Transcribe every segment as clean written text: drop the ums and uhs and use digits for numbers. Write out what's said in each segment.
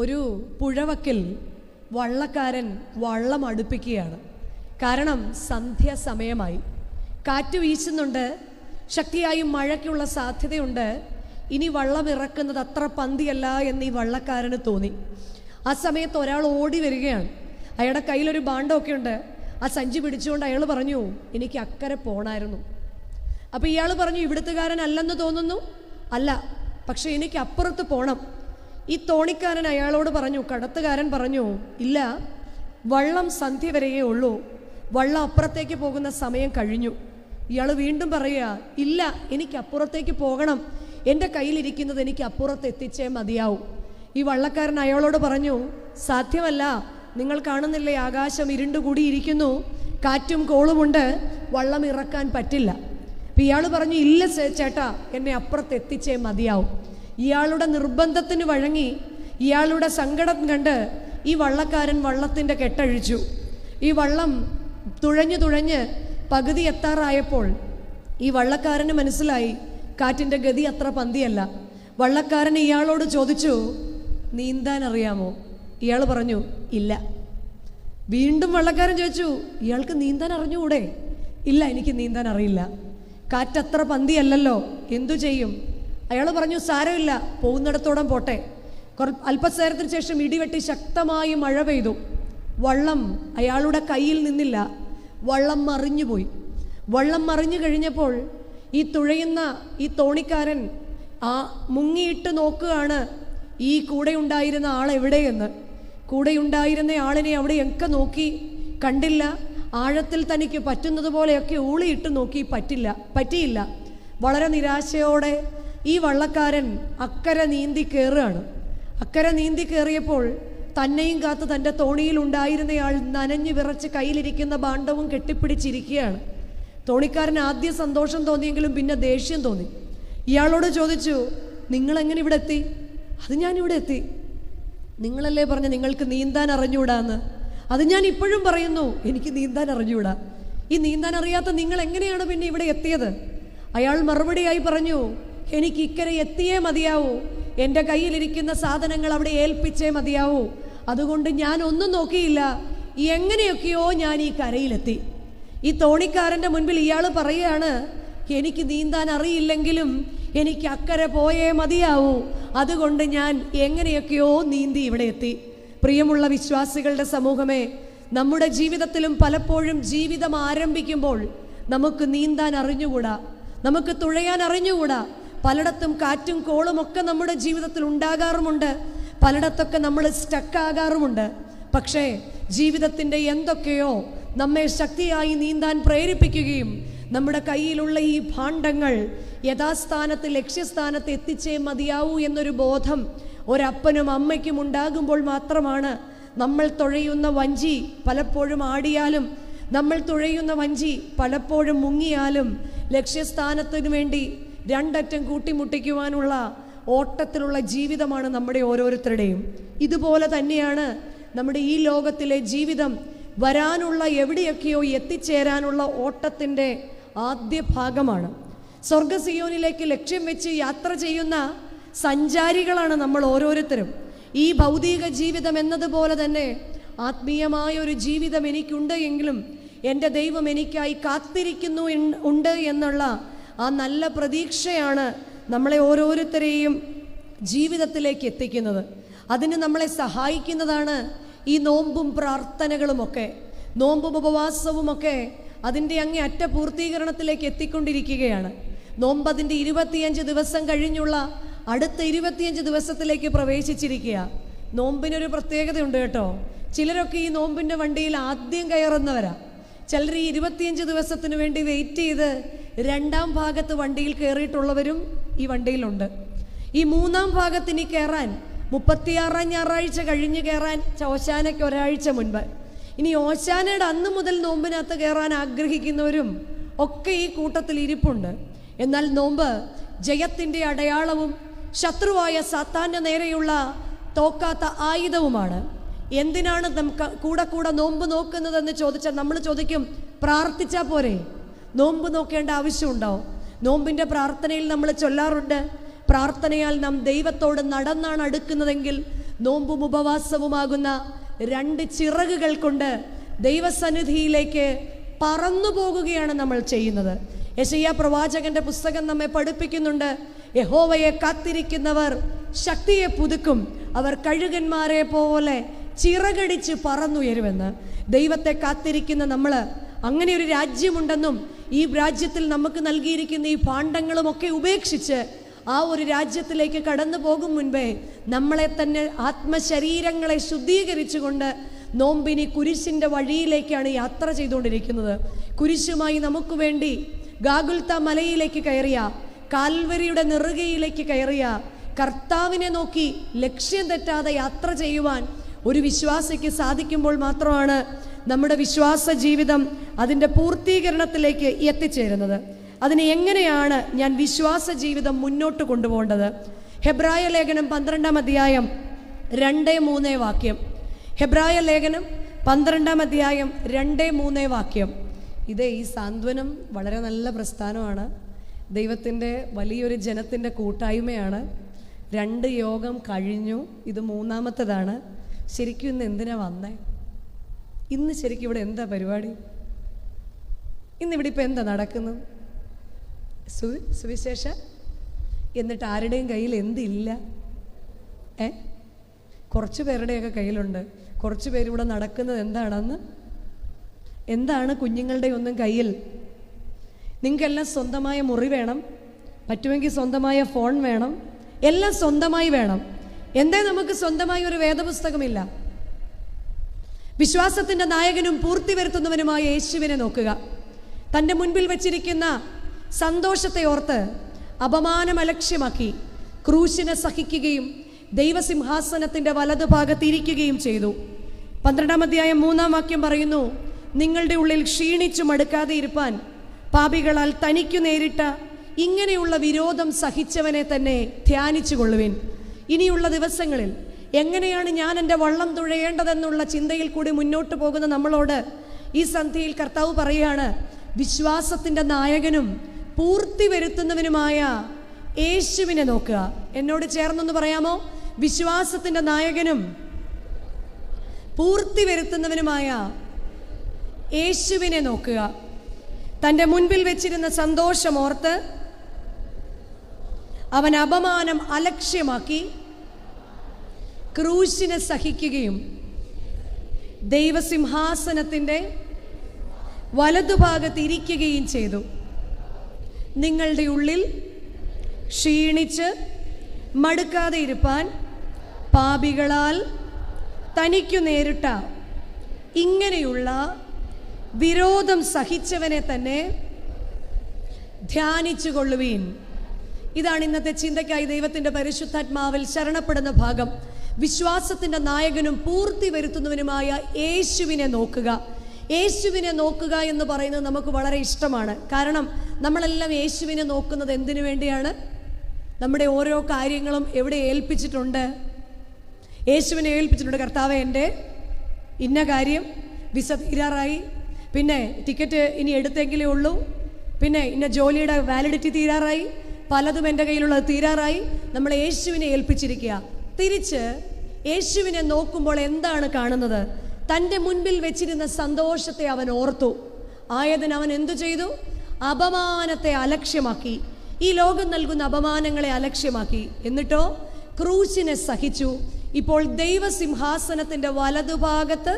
ഒരു പുഴവക്കിൽ വള്ളക്കാരൻ വള്ളം അടുപ്പിക്കുകയാണ്. കാരണം സന്ധ്യാസമയമായി, കാറ്റ് വീശുന്നുണ്ട്, ശക്തിയായി മഴയ്ക്കുള്ള സാധ്യതയുണ്ട്. ഇനി വള്ളം ഇറക്കുന്നത് അത്ര പന്തിയല്ല എന്ന് ഈ വള്ളക്കാരന് തോന്നി. ആ സമയത്ത് ഒരാൾ ഓടി വരികയാണ്. അയാളുടെ കയ്യിലൊരു ബാണ്ടമൊക്കെ ഉണ്ട്. ആ സഞ്ചി പിടിച്ചുകൊണ്ട് അയാൾ പറഞ്ഞു, എനിക്ക് അക്കരെ പോകണമായിരുന്നു. അപ്പോൾ ഇയാൾ പറഞ്ഞു, ഇവിടുത്തുകാരനല്ലെന്ന് തോന്നുന്നു. അല്ല, പക്ഷെ എനിക്ക് അപ്പുറത്ത് പോകണം. ഈ തോണിക്കാരൻ അയാളോട് പറഞ്ഞു, കടത്തുകാരൻ പറഞ്ഞു, ഇല്ല, വള്ളം സന്ധ്യ വരെയേ ഉള്ളൂ, വള്ളം അപ്പുറത്തേക്ക് പോകുന്ന സമയം കഴിഞ്ഞു. ഇയാൾ വീണ്ടും പറയുക, ഇല്ല, എനിക്ക് അപ്പുറത്തേക്ക് പോകണം, എൻ്റെ കയ്യിലിരിക്കുന്നത് എനിക്ക് അപ്പുറത്ത് എത്തിച്ചേ മതിയാവും. ഈ വള്ളക്കാരൻ അയാളോട് പറഞ്ഞു, സാധ്യമല്ല, നിങ്ങൾ കാണുന്നില്ലേ ആകാശം ഇരുണ്ടുകൂടിയിരിക്കുന്നു, കാറ്റും കോളുമുണ്ട്, വള്ളം ഇറക്കാൻ പറ്റില്ല. അപ്പം ഇയാൾ പറഞ്ഞു, ഇല്ല ചേട്ടാ, എന്നെ അപ്പുറത്ത് എത്തിച്ചേ മതിയാവും. ഇയാളുടെ നിർബന്ധത്തിന് വഴങ്ങി, ഇയാളുടെ സങ്കടം കണ്ട് ഈ വള്ളക്കാരൻ വള്ളത്തിൻ്റെ കെട്ടഴിച്ചു. ഈ വള്ളം തുഴഞ്ഞു തുഴഞ്ഞ് പകുതി എത്താറായപ്പോൾ ഈ വള്ളക്കാരന് മനസ്സിലായി കാറ്റിൻ്റെ ഗതി അത്ര പന്തിയല്ല. വള്ളക്കാരൻ ഇയാളോട് ചോദിച്ചു, നീന്താൻ അറിയാമോ? ഇയാൾ പറഞ്ഞു, ഇല്ല. വീണ്ടും വള്ളക്കാരൻ ചോദിച്ചു, ഇയാൾക്ക് നീന്താൻ അറിഞ്ഞുകൂടെ? ഇല്ല, എനിക്ക് നീന്താൻ അറിയില്ല. കാറ്റത്ര പന്തിയല്ലല്ലോ, എന്തു ചെയ്യും? അയാൾ പറഞ്ഞു, സാരമില്ല, പോകുന്നിടത്തോളം പോട്ടെ. അല്പനേരത്തിന് ശേഷം ഇടിവെട്ടി ശക്തമായി മഴ പെയ്തു. വള്ളം അയാളുടെ കയ്യിൽ നിന്നില്ല, വള്ളം മറിഞ്ഞുപോയി. വള്ളം മറിഞ്ഞു കഴിഞ്ഞപ്പോൾ ഈ തുഴയുന്ന ഈ തോണിക്കാരൻ മുങ്ങിയിട്ട് നോക്കുകയാണ്, ഈ കൂടെ ഉണ്ടായിരുന്ന ആളെവിടെയെന്ന്. കൂടെയുണ്ടായിരുന്ന ആളിനെ അവിടെയൊക്കെ നോക്കി, കണ്ടില്ല. ആഴത്തിൽ തനിക്ക് പറ്റുന്നത് പോലെയൊക്കെ ഊളിയിട്ട് നോക്കി, പറ്റിയില്ല. വളരെ നിരാശയോടെ ഈ വള്ളക്കാരൻ അക്കരെ നീന്തി കയറുകയാണ്. അക്കരെ നീന്തി കയറിയപ്പോൾ തന്നെയും കാത്ത് തൻ്റെ തോണിയിൽ ഉണ്ടായിരുന്നയാൾ നനഞ്ഞു വിറച്ച് കയ്യിലിരിക്കുന്ന ഭാണ്ഡവും കെട്ടിപ്പിടിച്ചിരിക്കുകയാണ്. തോണിക്കാരൻ ആദ്യം സന്തോഷം തോന്നിയെങ്കിലും പിന്നെ ദേഷ്യം തോന്നി. ഇയാളോട് ചോദിച്ചു, നിങ്ങളെങ്ങനെ ഇവിടെ എത്തി? അത് ഞാനിവിടെ എത്തി. നിങ്ങളല്ലേ പറഞ്ഞ നിങ്ങൾക്ക് നീന്താൻ അറിഞ്ഞുകൂടാന്ന്? അത് ഞാൻ ഇപ്പോഴും പറയുന്നു, എനിക്ക് നീന്താൻ അറിഞ്ഞുകൂടാ. ഈ നീന്താൻ അറിയാത്ത നിങ്ങൾ എങ്ങനെയാണ് പിന്നെ ഇവിടെ എത്തിയത്? അയാൾ മറുപടിയായി പറഞ്ഞു, എനിക്ക് ഇക്കരെ എത്തിയേ മതിയാവൂ, എൻ്റെ കയ്യിലിരിക്കുന്ന സാധനങ്ങൾ അവിടെ ഏൽപ്പിച്ചേ മതിയാവൂ. അതുകൊണ്ട് ഞാൻ ഒന്നും നോക്കിയില്ല, എങ്ങനെയൊക്കെയോ ഞാൻ ഈ കരയിലെത്തി. ഈ തോണിക്കാരൻ്റെ മുൻപിൽ ഇയാൾ പറയുകയാണ്, എനിക്ക് നീന്താൻ അറിയില്ലെങ്കിലും എനിക്ക് അക്കരെ പോയേ മതിയാവൂ, അതുകൊണ്ട് ഞാൻ എങ്ങനെയൊക്കെയോ നീന്തി ഇവിടെ എത്തി. പ്രിയമുള്ള വിശ്വാസികളുടെ സമൂഹമേ, നമ്മുടെ ജീവിതത്തിലും പലപ്പോഴും ജീവിതം ആരംഭിക്കുമ്പോൾ നമുക്ക് നീന്താൻ അറിഞ്ഞുകൂടാ, നമുക്ക് തുഴയാൻ അറിഞ്ഞുകൂടാ. പലയിടത്തും കാറ്റും കോളും ഒക്കെ നമ്മുടെ ജീവിതത്തിൽ ഉണ്ടാകാറുമുണ്ട്, പലയിടത്തൊക്കെ നമ്മൾ സ്റ്റക്കാകാറുമുണ്ട്. പക്ഷേ ജീവിതത്തിൻ്റെ എന്തൊക്കെയോ നമ്മെ ശക്തിയായി നീന്താൻ പ്രേരിപ്പിക്കുകയും നമ്മുടെ കയ്യിലുള്ള ഈ ഭാണ്ഡങ്ങൾ യഥാസ്ഥാനത്ത് ലക്ഷ്യസ്ഥാനത്ത് എത്തിച്ചേ മതിയാവൂ എന്നൊരു ബോധം ഒരപ്പനും അമ്മയ്ക്കും ഉണ്ടാകുമ്പോൾ മാത്രമാണ് നമ്മൾ തുഴയുന്ന വഞ്ചി പലപ്പോഴും ആടിയാലും, നമ്മൾ തുഴയുന്ന വഞ്ചി പലപ്പോഴും മുങ്ങിയാലും ലക്ഷ്യസ്ഥാനത്തിനു വേണ്ടി രണ്ടറ്റം കൂട്ടിമുട്ടിക്കുവാനുള്ള ഓട്ടത്തിലുള്ള ജീവിതമാണ് നമ്മുടെ ഓരോരുത്തരുടെയും. ഇതുപോലെ തന്നെയാണ് നമ്മുടെ ഈ ലോകത്തിലെ ജീവിതം. വരാനുള്ള എവിടെയൊക്കെയോ എത്തിച്ചേരാനുള്ള ഓട്ടത്തിൻ്റെ ആദ്യ ഭാഗമാണ്. സ്വർഗസിയോനിലേക്ക് ലക്ഷ്യം വെച്ച് യാത്ര ചെയ്യുന്ന സഞ്ചാരികളാണ് നമ്മൾ ഓരോരുത്തരും. ഈ ഭൗതിക ജീവിതം എന്നതുപോലെ തന്നെ ആത്മീയമായ ഒരു ജീവിതം എനിക്കുണ്ട് എങ്കിലും എൻ്റെ ദൈവം എനിക്കായി കാത്തിരിക്കുന്നു ഉണ്ട് എന്നുള്ള ആ നല്ല പ്രതീക്ഷയാണ് നമ്മളെ ഓരോരുത്തരെയും ജീവിതത്തിലേക്ക് എത്തിക്കുന്നത്. അതിന് നമ്മളെ സഹായിക്കുന്നതാണ് ഈ നോമ്പും പ്രാർത്ഥനകളുമൊക്കെ. നോമ്പും ഉപവാസവുമൊക്കെ അതിൻ്റെ അങ്ങേ അറ്റ പൂർത്തീകരണത്തിലേക്ക് എത്തിക്കൊണ്ടിരിക്കുകയാണ്. നോമ്പ് അതിൻ്റെ 25 ദിവസം കഴിഞ്ഞുള്ള അടുത്ത 25 ദിവസത്തിലേക്ക് പ്രവേശിച്ചിരിക്കുക. നോമ്പിനൊരു പ്രത്യേകതയുണ്ട് കേട്ടോ. ചിലരൊക്കെ ഈ നോമ്പിൻ്റെ വണ്ടിയിൽ ആദ്യം കയറുന്നവരാ. ചിലർ ഈ 25 ദിവസത്തിന് വേണ്ടി വെയിറ്റ് ചെയ്ത് രണ്ടാം ഭാഗത്ത് വണ്ടിയിൽ കയറിയിട്ടുള്ളവരും ഈ വണ്ടിയിലുണ്ട്. ഈ മൂന്നാം ഭാഗത്തിന് കയറാൻ 36-ാം ഞായറാഴ്ച കഴിഞ്ഞ് കയറാൻ ഓശാനയ്ക്ക് ഒരാഴ്ച മുൻപ്, ഇനി ഓശാനയുടെ അന്ന് മുതൽ നോമ്പിനകത്ത് കയറാൻ ആഗ്രഹിക്കുന്നവരും ഒക്കെ ഈ കൂട്ടത്തിൽ ഇരിപ്പുണ്ട്. എന്നാൽ നോമ്പ് ജയത്തിൻ്റെ അടയാളവും ശത്രുവായ സാത്താൻ്റെ നേരെയുള്ള തോക്കാത്ത ആയുധവുമാണ്. എന്തിനാണ് നമുക്ക് കൂടെ നോമ്പ് നോക്കുന്നതെന്ന് ചോദിച്ചാൽ നമ്മൾ ചോദിക്കും, പ്രാർത്ഥിച്ചാൽ പോരെ? നോമ്പ് നോക്കേണ്ട ആവശ്യമുണ്ടോ? നോമ്പിൻ്റെ പ്രാർത്ഥനയിൽ നമ്മൾ ചൊല്ലാറുണ്ട്, പ്രാർത്ഥനയാൽ നാം ദൈവത്തോട് നടന്നാണ് അടുക്കുന്നതെങ്കിൽ നോമ്പും ഉപവാസവുമാകുന്ന 2 ചിറകുകൾ കൊണ്ട് ദൈവസന്നിധിയിലേക്ക് പറന്നു പോകുകയാണ് നമ്മൾ ചെയ്യുന്നത്. യെശയ്യാ പ്രവാചകന്റെ പുസ്തകം നമ്മെ പഠിപ്പിക്കുന്നുണ്ട്, യഹോവയെ കാത്തിരിക്കുന്നവർ ശക്തിയെ പുതുക്കും, അവർ കഴുകന്മാരെ പോലെ ചിറകടിച്ച് പറന്നുയരുമെന്ന്. ദൈവത്തെ കാത്തിരിക്കുന്ന നമ്മൾ അങ്ങനെ ഒരു രാജ്യമുണ്ടെന്നും ഈ രാജ്യത്തിൽ നമുക്ക് നൽകിയിരിക്കുന്ന ഈ ഭാണ്ഡങ്ങളുമൊക്കെ ഉപേക്ഷിച്ച് ആ ഒരു രാജ്യത്തിലേക്ക് കടന്നു പോകും മുൻപേ നമ്മളെ തന്നെ ആത്മശരീരങ്ങളെ ശുദ്ധീകരിച്ചുകൊണ്ട് നോമ്പിനി കുരിശിൻ്റെ വഴിയിലേക്കാണ് യാത്ര ചെയ്തുകൊണ്ടിരിക്കുന്നത്. കുരിശുമായി നമുക്ക് വേണ്ടി ഗാഗുൽത്ത മലയിലേക്ക് കയറിയ, കാൽവരിയുടെ നെറുകയിലേക്ക് കയറിയ കർത്താവിനെ നോക്കി ലക്ഷ്യം തെറ്റാതെ യാത്ര ചെയ്യുവാൻ ഒരു വിശ്വാസിക്ക് സാധിക്കുമ്പോൾ മാത്രമാണ് നമ്മുടെ വിശ്വാസ ജീവിതം അതിൻ്റെ പൂർത്തീകരണത്തിലേക്ക് എത്തിച്ചേരുന്നത്. അതിന് എങ്ങനെയാണ് ഞാൻ വിശ്വാസ ജീവിതം മുന്നോട്ട് കൊണ്ടുപോകേണ്ടത്? ഹെബ്രായ ലേഖനം 12-ാം അധ്യായം 2-3 വാക്യം. ഹെബ്രായ ലേഖനം 12-ാം അധ്യായം 2-3 വാക്യം. ഈ സാന്ത്വനം വളരെ നല്ല പ്രസ്ഥാനമാണ്. ദൈവത്തിൻ്റെ വലിയൊരു ജനത്തിൻ്റെ കൂട്ടായ്മയാണ്. 2 യോഗം കഴിഞ്ഞു, ഇത് 3-ാമത്തേതാണ്. ശരിക്കും ഇന്ന് എന്തിനാ വന്നേ? ഇന്ന് ശരിക്കും ഇവിടെ എന്താ പരിപാടി? ഇന്നിവിടെ ഇപ്പം എന്താ നടക്കുന്നത്? സുവിശേഷ എന്നിട്ട് ആരുടെയും കയ്യിൽ എന്തില്ല? കുറച്ച് പേരുടെയൊക്കെ കയ്യിലുണ്ട്. കുറച്ച് പേരിവിടെ നടക്കുന്നത് എന്താണെന്ന്. എന്താണ് കുഞ്ഞുങ്ങളുടെ ഒന്നും കയ്യിൽ? നിങ്ങൾക്കെല്ലാം സ്വന്തമായ മുറി വേണം, പറ്റുമെങ്കിൽ സ്വന്തമായ ഫോൺ വേണം, എല്ലാം സ്വന്തമായി വേണം. എന്തേ നമുക്ക് സ്വന്തമായി ഒരു വേദപുസ്തകമില്ല? വിശ്വാസത്തിൻ്റെ നായകനും പൂർത്തി വരുത്തുന്നവനുമായ യേശുവിനെ നോക്കുക. തൻ്റെ മുൻപിൽ വച്ചിരിക്കുന്ന സന്തോഷത്തെ ഓർത്ത് അപമാനം അലക്ഷ്യമാക്കി ക്രൂശിനെ സഹിക്കുകയും ദൈവസിംഹാസനത്തിൻ്റെ വലതുഭാഗത്തിരിക്കുകയും ചെയ്തു. 12-ാം അധ്യായം 3-ാം വാക്യം പറയുന്നു, നിങ്ങളുടെ ഉള്ളിൽ ക്ഷീണിച്ചു മടുക്കാതെ ഇരുപ്പാൻ പാപികളാൽ തനിക്കു നേരിട്ട ഇങ്ങനെയുള്ള വിരോധം സഹിച്ചവനെ തന്നെ ധ്യാനിച്ചു കൊള്ളുവിൻ. ഇനിയുള്ള ദിവസങ്ങളിൽ എങ്ങനെയാണ് ഞാൻ എൻ്റെ വള്ളം തുഴയേണ്ടതെന്നുള്ള ചിന്തയിൽ കൂടി മുന്നോട്ട് പോകുന്ന നമ്മളോട് ഈ സന്ധ്യയിൽ കർത്താവ് പറയുകയാണ്, വിശ്വാസത്തിൻ്റെ നായകനും പൂർത്തി വരുത്തുന്നവനുമായ യേശുവിനെ നോക്കുക. എന്നോട് ചേർന്നൊന്ന് പറയാമോ? വിശ്വാസത്തിൻ്റെ നായകനും പൂർത്തി വരുത്തുന്നവനുമായ യേശുവിനെ നോക്കുക. തൻ്റെ മുൻപിൽ വെച്ചിരുന്ന സന്തോഷമോർത്ത് അവൻ അപമാനം അലക്ഷ്യമാക്കി ക്രൂശിനെ സഹിക്കുകയും ദൈവസിംഹാസനത്തിൻ്റെ വലതുഭാഗത്ത് ഇരിക്കുകയും ചെയ്തു. നിങ്ങളുടെ ഉള്ളിൽ ക്ഷീണിച്ച് മടുക്കാതെ ഇരുപ്പാൻ പാപികളാൽ തനിക്കു നേരിട്ട ഇങ്ങനെയുള്ള വിരോധം സഹിച്ചവനെ തന്നെ ധ്യാനിച്ചു കൊള്ളുവീൻ. ഇതാണ് ഇന്നത്തെ ചിന്തയ്ക്കായി ദൈവത്തിൻ്റെ പരിശുദ്ധാത്മാവിൽ ശരണപ്പെടുന്ന ഭാഗം. വിശ്വാസത്തിൻ്റെ നായകനും പൂർത്തി വരുത്തുന്നവനുമായ യേശുവിനെ നോക്കുക. യേശുവിനെ നോക്കുക എന്ന് പറയുന്നത് നമുക്ക് വളരെ ഇഷ്ടമാണ്. കാരണം നമ്മളെല്ലാം യേശുവിനെ നോക്കുന്നത് എന്തിനു വേണ്ടിയാണ്? നമ്മുടെ ഓരോ കാര്യങ്ങളും എവിടെ ഏൽപ്പിച്ചിട്ടുണ്ട്? യേശുവിനെ ഏൽപ്പിച്ചിട്ടുണ്ട്. കർത്താവേ, എൻ്റെ ഇന്ന കാര്യം വിസ തീരാറായി, പിന്നെ ടിക്കറ്റ് ഇനി എടുത്തെങ്കിലേ ഉള്ളൂ, പിന്നെ ഇന്ന ജോലിയുടെ വാലിഡിറ്റി തീരാറായി, പലതും എൻ്റെ കയ്യിലുള്ളത് തീരാറായി. നമ്മൾ യേശുവിനെ ഏൽപ്പിച്ചിരിക്കുക. തിരിച്ച് യേശുവിനെ നോക്കുമ്പോൾ എന്താണ് കാണുന്നത്? തൻ്റെ മുൻപിൽ വെച്ചിരുന്ന സന്തോഷത്തെ അവൻ ഓർത്തു. ആയതിന് അവൻ എന്തു ചെയ്തു? അപമാനത്തെ അലക്ഷ്യമാക്കി. ഈ ലോകം നൽകുന്ന അപമാനങ്ങളെ അലക്ഷ്യമാക്കി. എന്നിട്ടോ ക്രൂശിനെ സഹിച്ചു. ഇപ്പോൾ ദൈവസിംഹാസനത്തിൻ്റെ വലതുഭാഗത്ത്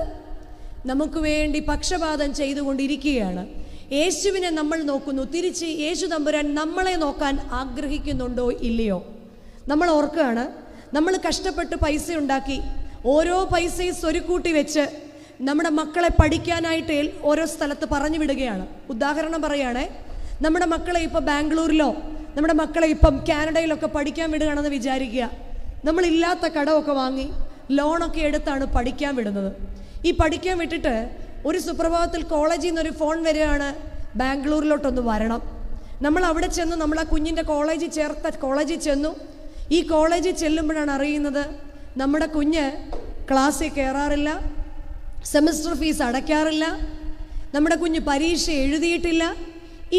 നമുക്ക് വേണ്ടി പക്ഷപാതം ചെയ്തുകൊണ്ടിരിക്കുകയാണ്. യേശുവിനെ നമ്മൾ നോക്കുന്നു. തിരിച്ച് യേശു തമ്പുരാൻ നമ്മളെ നോക്കാൻ ആഗ്രഹിക്കുന്നുണ്ടോ ഇല്ലയോ? നമ്മൾ ഓർക്കുകയാണ്, നമ്മൾ കഷ്ടപ്പെട്ട് പൈസ ഉണ്ടാക്കി ഓരോ പൈസയും സ്വരുക്കൂട്ടി വെച്ച് നമ്മുടെ മക്കളെ പഠിക്കാനായിട്ട് ഓരോ സ്ഥലത്ത് പറഞ്ഞു വിടുകയാണ്. ഉദാഹരണം പറയുകയാണേ, നമ്മുടെ മക്കളെ ഇപ്പം ബാംഗ്ലൂരിലോ നമ്മുടെ മക്കളെ ഇപ്പം കാനഡയിലൊക്കെ പഠിക്കാൻ വിടുകയാണെന്ന് വിചാരിക്കുക. നമ്മളില്ലാത്ത കടമൊക്കെ വാങ്ങി ലോണൊക്കെ എടുത്താണ് പഠിക്കാൻ വിടുന്നത്. ഈ പഠിക്കാൻ വിട്ടിട്ട് ഒരു സുപ്രഭാതത്തിൽ കോളേജിൽ നിന്നൊരു ഫോൺ വരികയാണ്, ബാംഗ്ലൂരിലോട്ടൊന്ന് വരണം. നമ്മൾ അവിടെ ചെന്നു, നമ്മൾ ആ കുഞ്ഞിൻ്റെ കോളേജിൽ ചെന്നു. ഈ കോളേജിൽ ചെല്ലുമ്പോഴാണ് അറിയുന്നത് നമ്മുടെ കുഞ്ഞ് ക്ലാസ്സിൽ കയറാറില്ല, സെമിസ്റ്റർ ഫീസ് അടയ്ക്കാറില്ല, നമ്മുടെ കുഞ്ഞ് പരീക്ഷ എഴുതിയിട്ടില്ല.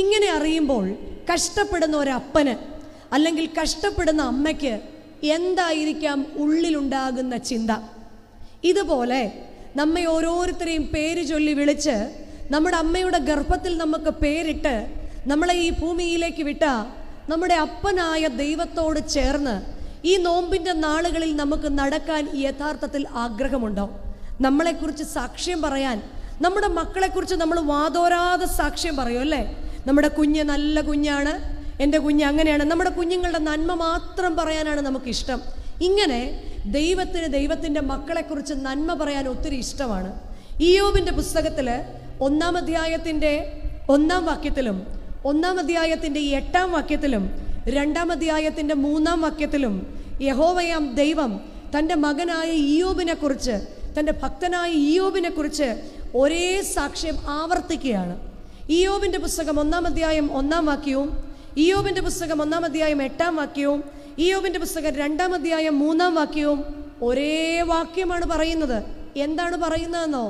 ഇങ്ങനെ അറിയുമ്പോൾ കഷ്ടപ്പെടുന്ന ഒരപ്പന് അല്ലെങ്കിൽ കഷ്ടപ്പെടുന്ന അമ്മയ്ക്ക് എന്തായിരിക്കാം ഉള്ളിലുണ്ടാകുന്ന ചിന്ത? ഇതുപോലെ നമ്മെ ഓരോരുത്തരെയും പേര് ചൊല്ലി വിളിച്ച് നമ്മുടെ അമ്മയുടെ ഗർഭത്തിൽ നമുക്ക് പേരിട്ട് നമ്മളെ ഈ ഭൂമിയിലേക്ക് വിട്ട നമ്മുടെ അപ്പനായ ദൈവത്തോട് ചേർന്ന് ഈ നോമ്പിൻ്റെ നാളുകളിൽ നമുക്ക് നടക്കാൻ യഥാർത്ഥത്തിൽ ആഗ്രഹമുണ്ടോ? നമ്മളെക്കുറിച്ച് സാക്ഷ്യം പറയാൻ, നമ്മുടെ മക്കളെക്കുറിച്ച് നമ്മൾ വാതോരാതെ സാക്ഷ്യം പറയും അല്ലേ? നമ്മുടെ കുഞ്ഞ് നല്ല കുഞ്ഞാണ്, എൻ്റെ കുഞ്ഞ് അങ്ങനെയാണ്. നമ്മുടെ കുഞ്ഞുങ്ങളുടെ നന്മ മാത്രം പറയാനാണ് നമുക്കിഷ്ടം. ഇങ്ങനെ ദൈവത്തിൻ്റെ മക്കളെക്കുറിച്ച് നന്മ പറയാൻ ഒത്തിരി ഇഷ്ടമാണ്. ഇയ്യോബിൻ്റെ പുസ്തകത്തിൽ 1-ാം അധ്യായത്തിൻ്റെ 1-ാം വാക്യത്തിലും 1-ാം അധ്യായത്തിൻ്റെ 8-ാം വാക്യത്തിലും 2-ാം അധ്യായത്തിൻ്റെ 3-ാം വാക്യത്തിലും യഹോവയാം ദൈവം തൻ്റെ മകനായ ഇയ്യോബിനെ കുറിച്ച്, തൻ്റെ ഭക്തനായ ഇയ്യോബിനെ കുറിച്ച് ഒരേ സാക്ഷ്യം ആവർത്തിക്കുകയാണ്. ഇയ്യോബിൻ്റെ പുസ്തകം 1-ാം അധ്യായം 1-ാം വാക്യവും, ഇയ്യോബിൻ്റെ പുസ്തകം 1-ാം അധ്യായം 8-ാം വാക്യവും, ഇയ്യോബിൻ്റെ പുസ്തകം 2-ാം അധ്യായം 3-ാം വാക്യവും ഒരേ വാക്യമാണ് പറയുന്നത്. എന്താണ് പറയുന്നതെന്നോ?